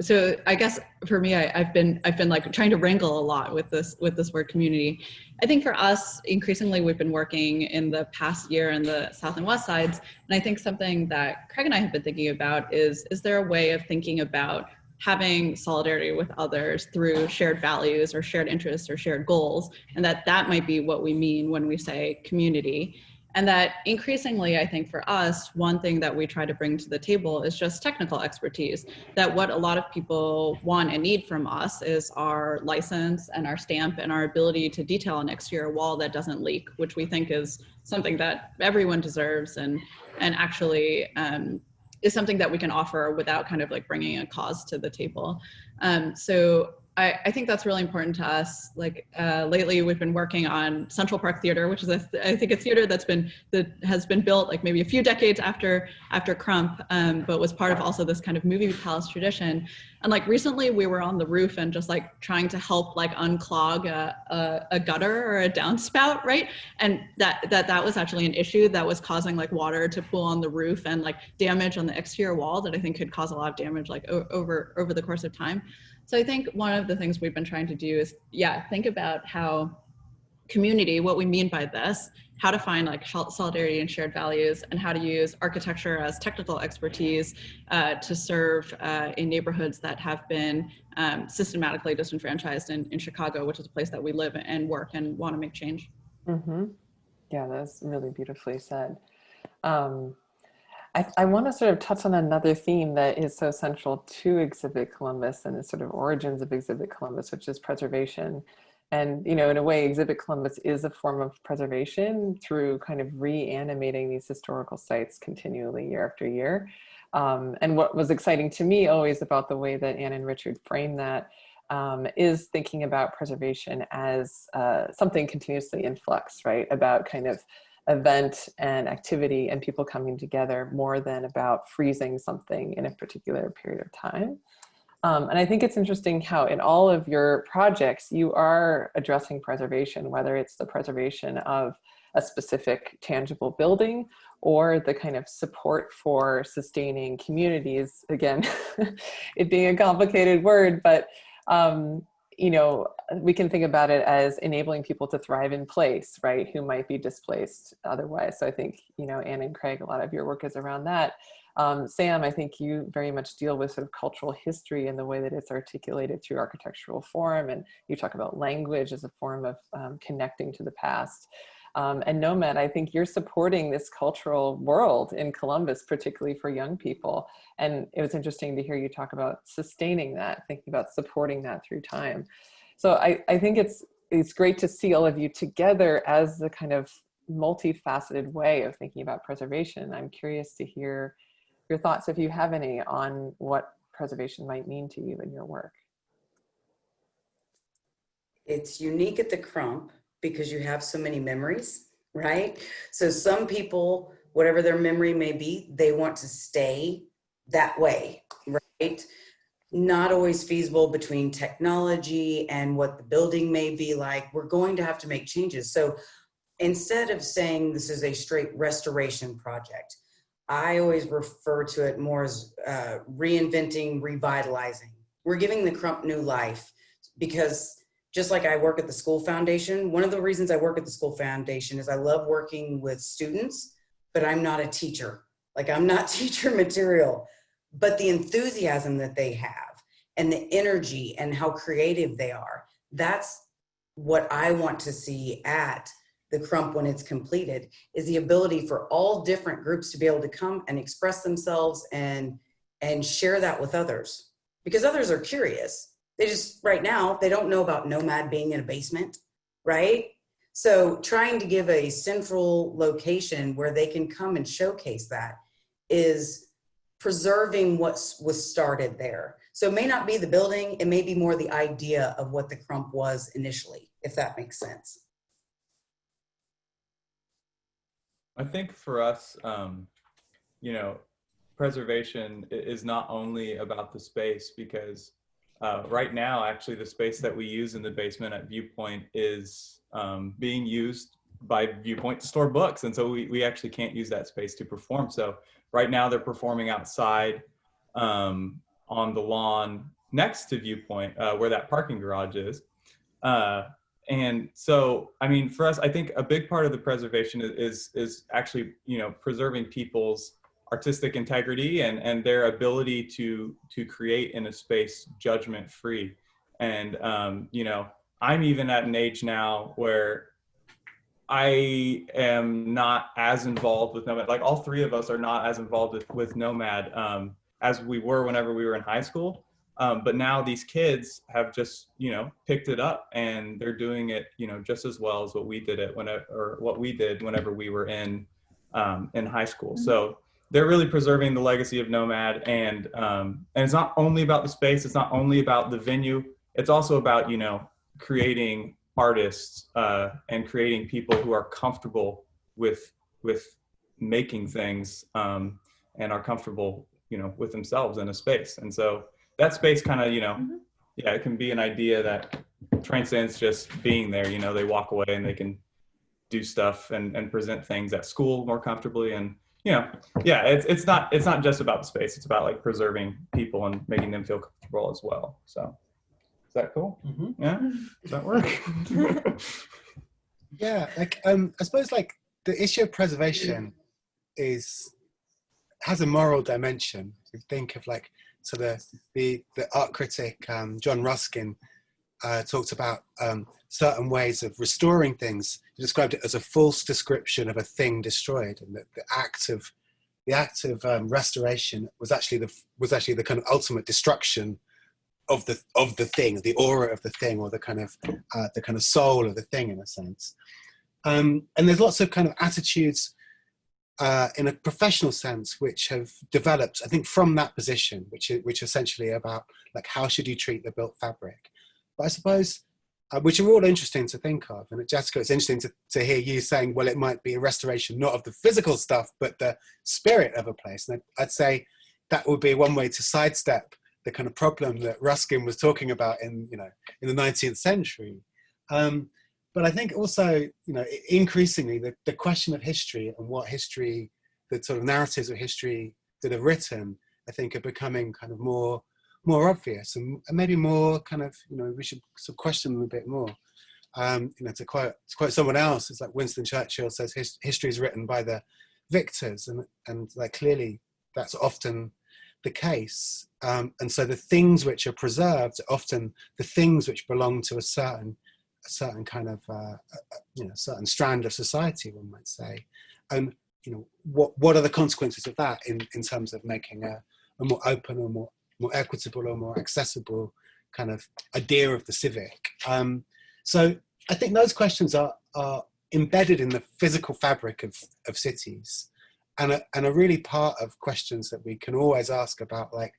I guess for me, I've been like trying to wrangle a lot with this word community. I think for us, increasingly, we've been working in the past year in the South and West sides. And I think something that Craig and I have been thinking about is there a way of thinking about having solidarity with others through shared values or shared interests or shared goals, and that might be what we mean when we say community. And that increasingly, I think for us, one thing that we try to bring to the table is just technical expertise. That what a lot of people want and need from us is our license and our stamp and our ability to detail an exterior wall that doesn't leak, which we think is something that everyone deserves, and actually is something that we can offer without kind of like bringing a cause to the table. So I think that's really important to us. Like lately, we've been working on Central Park Theater, which is I think a theater that has been built like maybe a few decades after Crump, but was part of also this kind of movie palace tradition. And like recently, we were on the roof and just like trying to help like unclog a gutter or a downspout, right? And that was actually an issue that was causing like water to pool on the roof and like damage on the exterior wall that I think could cause a lot of damage like over the course of time. So I think one of the things we've been trying to do is, think about how community, what we mean by this, how to find like solidarity and shared values, and how to use architecture as technical expertise to serve in neighborhoods that have been systematically disenfranchised in Chicago, which is a place that we live and work and want to make change. Mm-hmm. Yeah, that's really beautifully said. I want to sort of touch on another theme that is so central to Exhibit Columbus and the sort of origins of Exhibit Columbus, which is preservation. And, in a way, Exhibit Columbus is a form of preservation through kind of reanimating these historical sites continually year after year. And what was exciting to me always about the way that Anne and Richard framed that is thinking about preservation as something continuously in flux, right? About kind of event and activity and people coming together more than about freezing something in a particular period of time. And I think it's interesting how in all of your projects, you are addressing preservation, whether it's the preservation of a specific tangible building or the kind of support for sustaining communities. Again, it being a complicated word, but we can think about it as enabling people to thrive in place, right? Who might be displaced otherwise. So I think, Anne and Craig, a lot of your work is around that. Sam, I think you very much deal with sort of cultural history and the way that it's articulated through architectural form. And you talk about language as a form of connecting to the past. And NOMAD, I think you're supporting this cultural world in Columbus, particularly for young people. And it was interesting to hear you talk about sustaining that, thinking about supporting that through time. So I think it's great to see all of you together as the kind of multifaceted way of thinking about preservation. I'm curious to hear your thoughts, if you have any, on what preservation might mean to you in your work. It's unique at the Crump because you have so many memories, right? So some people, whatever their memory may be, they want to stay that way, right? Not always feasible between technology and what the building may be like. We're going to have to make changes. So instead of saying this is a straight restoration project, I always refer to it more as reinventing, revitalizing. We're giving the Crump new life because just like I work at the school foundation, one of the reasons I work at the school foundation is I love working with students, but I'm not a teacher. Like I'm not teacher material, but the enthusiasm that they have and the energy and how creative they are, that's what I want to see at the Crump when it's completed, is the ability for all different groups to be able to come and express themselves and share that with others, because others are curious. They just, right now, they don't know about NOMAD being in a basement, right? So trying to give a central location where they can come and showcase that is preserving what was started there. So it may not be the building, it may be more the idea of what the Crump was initially, if that makes sense. I think for us, preservation is not only about the space, because right now, actually, the space that we use in the basement at Viewpoint is being used by Viewpoint to store books. And so we actually can't use that space to perform. So right now they're performing outside on the lawn next to Viewpoint, where that parking garage is. And so, I mean, for us, I think a big part of the preservation is actually, preserving people's artistic integrity and their ability to create in a space judgment free. And, I'm even at an age now where I am not as involved with NOMAD. Like all three of us are not as involved with NOMAD as we were whenever we were in high school. But now these kids have just, picked it up and they're doing it, just as well as what we did whenever we were in high school. So they're really preserving the legacy of NOMAD, and it's not only about the space, it's not only about the venue, it's also about, creating artists and creating people who are comfortable with making things and are comfortable, with themselves in a space. And so that space kind of, it can be an idea that transcends just being there. They walk away and they can do stuff and present things at school more comfortably. And, it's not just about the space. It's about like preserving people and making them feel comfortable as well. So, Is that cool? Mm-hmm. Yeah? Does that work? Yeah, like I suppose like the issue of preservation has a moral dimension. If you think of like, so the art critic John Ruskin talked about certain ways of restoring things. He described it as a false description of a thing destroyed, and that the act of restoration was actually the kind of ultimate destruction of the thing, the aura of the thing, or the kind of soul of the thing, in a sense. And there's lots of kind of attitudes in a professional sense which have developed, I think, from that position, which essentially about like how should you treat the built fabric. But I suppose, which are all interesting to think of. And Jessica, it's interesting to hear you saying, well, it might be a restoration not of the physical stuff, but the spirit of a place. And I'd say that would be one way to sidestep the kind of problem that Ruskin was talking about in the 19th century. But I think also, increasingly the question of history and what history, the sort of narratives of history that are written, I think are becoming kind of more obvious and maybe more kind of, we should sort of question them a bit more. To quote someone else, it's like Winston Churchill says, history is written by the victors, and like clearly that's often the case. And so the things which are preserved are often the things which belong to a certain kind of certain strand of society, one might say. And what are the consequences of that in terms of making a more open or more equitable or more accessible kind of idea of the civic? So I think those questions are embedded in the physical fabric of cities, and are really part of questions that we can always ask about, like,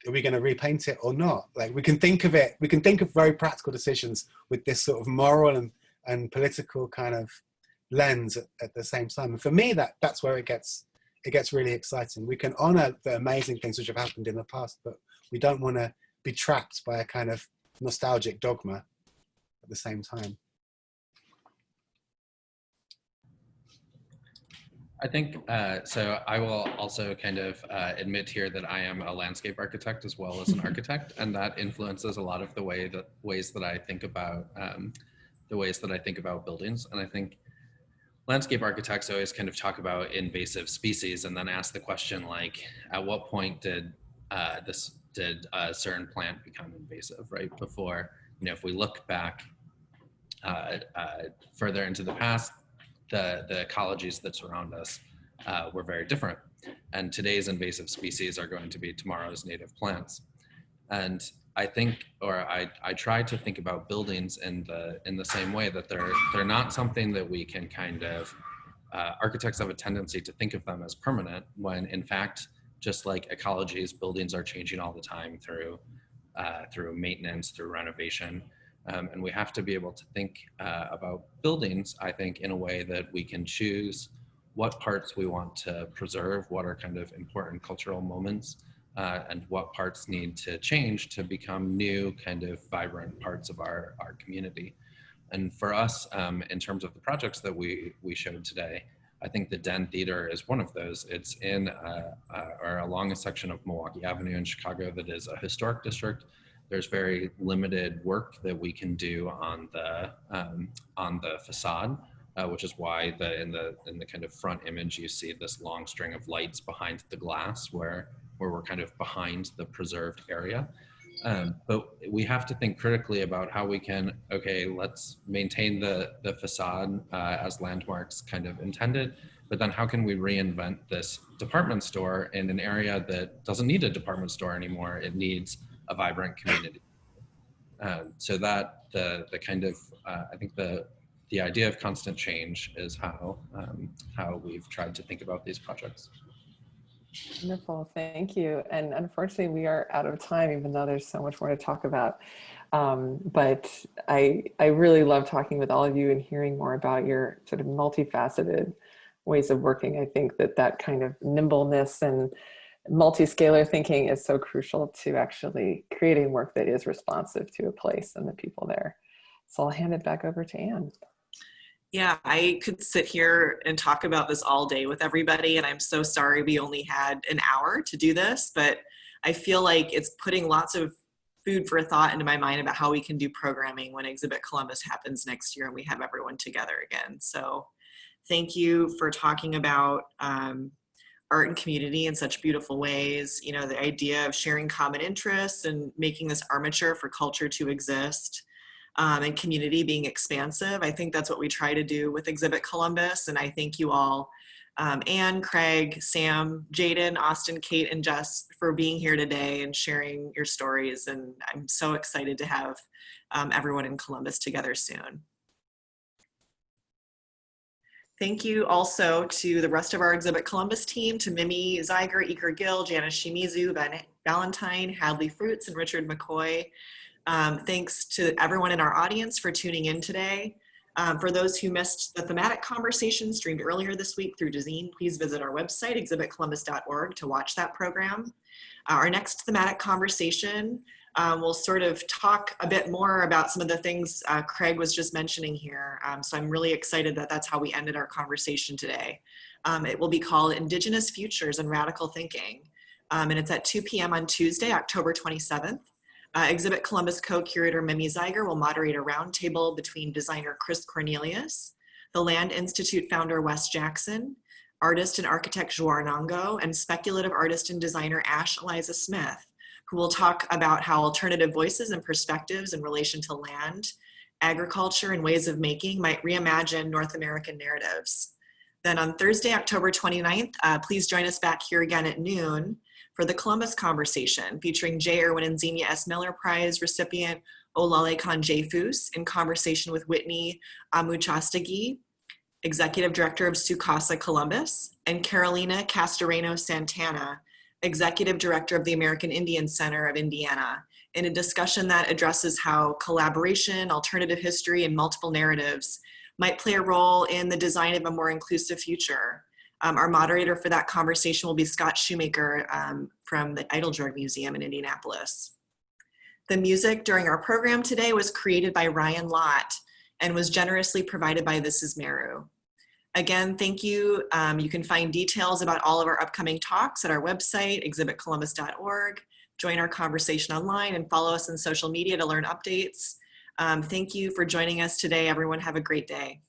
are we going to repaint it or not? Like, we can think of very practical decisions with this sort of moral and political kind of lens at the same time. And for me, that's where it gets really exciting. We can honor the amazing things which have happened in the past, but we don't want to be trapped by a kind of nostalgic dogma at the same time. I think, so I will also kind of admit here that I am a landscape architect as well as an architect, and that influences a lot of the ways that I think about buildings. And I think landscape architects always kind of talk about invasive species and then ask the question, like, at what point did a certain plant become invasive, right? Before, if we look back further into the past, the ecologies that surround us were very different. And today's invasive species are going to be tomorrow's native plants. And I think, or I try to think about buildings in the same way, that they're not something that we can kind of, architects have a tendency to think of them as permanent, when in fact, just like ecologies, buildings are changing all the time through maintenance, through renovation. And we have to be able to think about buildings, I think, in a way that we can choose what parts we want to preserve, what are kind of important cultural moments, and what parts need to change to become new kind of vibrant parts of our community. And for us, in terms of the projects that we showed today, I think the Den Theater is one of those. It's in or along a section of Milwaukee Avenue in Chicago that is a historic district. There's very limited work that we can do on the facade, which is why in the kind of front image you see this long string of lights behind the glass, where we're kind of behind the preserved area. But we have to think critically about how we can, okay, let's maintain the facade as landmarks kind of intended, but then how can we reinvent this department store in an area that doesn't need a department store anymore? It needs a vibrant community. So that the kind of, I think the idea of constant change is how we've tried to think about these projects. Wonderful, thank you. And unfortunately, we are out of time, even though there's so much more to talk about. But I really love talking with all of you and hearing more about your sort of multifaceted ways of working. I think that kind of nimbleness and multi-scalar thinking is so crucial to actually creating work that is responsive to a place and the people there. So I'll hand it back over to Anne. Yeah, I could sit here and talk about this all day with everybody, and I'm so sorry we only had an hour to do this, but I feel like it's putting lots of food for thought into my mind about how we can do programming when Exhibit Columbus happens next year and we have everyone together again. So thank you for talking about art and community in such beautiful ways. You know, the idea of sharing common interests and making this armature for culture to exist, and community being expansive. I think that's what we try to do with Exhibit Columbus. And I thank you all, Anne, Craig, Sam, Jaden, Austin, Kate, and Jess for being here today and sharing your stories. And I'm so excited to have everyone in Columbus together soon. Thank you also to the rest of our Exhibit Columbus team, to Mimi Zeiger, Iker Gill, Janice Shimizu, Ben Valentine, Hadley Fruits, and Richard McCoy. Thanks to everyone in our audience for tuning in today. For those who missed the Thematic Conversation streamed earlier this week through Dazine, please visit our website, exhibitcolumbus.org, to watch that program. Our next Thematic Conversation will sort of talk a bit more about some of the things Craig was just mentioning here. So I'm really excited that that's how we ended our conversation today. It will be called Indigenous Futures and Radical Thinking. And it's at 2 p.m. on Tuesday, October 27th. Exhibit Columbus co-curator Mimi Zeiger will moderate a roundtable between designer Chris Cornelius, the Land Institute founder Wes Jackson, artist and architect Joar Nango, and speculative artist and designer Ash Eliza Smith, who will talk about how alternative voices and perspectives in relation to land, agriculture, and ways of making might reimagine North American narratives. Then on Thursday, October 29th, please join us back here again at noon for the Columbus Conversation, featuring J. Irwin and Xenia S. Miller Prize recipient Olalekan J. Foose, in conversation with Whitney Amuchastegui, Executive Director of Sukasa Columbus, and Carolina Castoreno Santana, Executive Director of the American Indian Center of Indiana, in a discussion that addresses how collaboration, alternative history, and multiple narratives might play a role in the design of a more inclusive future. Our moderator for that conversation will be Scott Shoemaker from the Eiteljorg Museum in Indianapolis. The music during our program today was created by Ryan Lott and was generously provided by This Is Meru. Again, thank you. You can find details about all of our upcoming talks at our website, exhibitcolumbus.org. Join our conversation online and follow us on social media to learn updates. Thank you for joining us today. Everyone have a great day.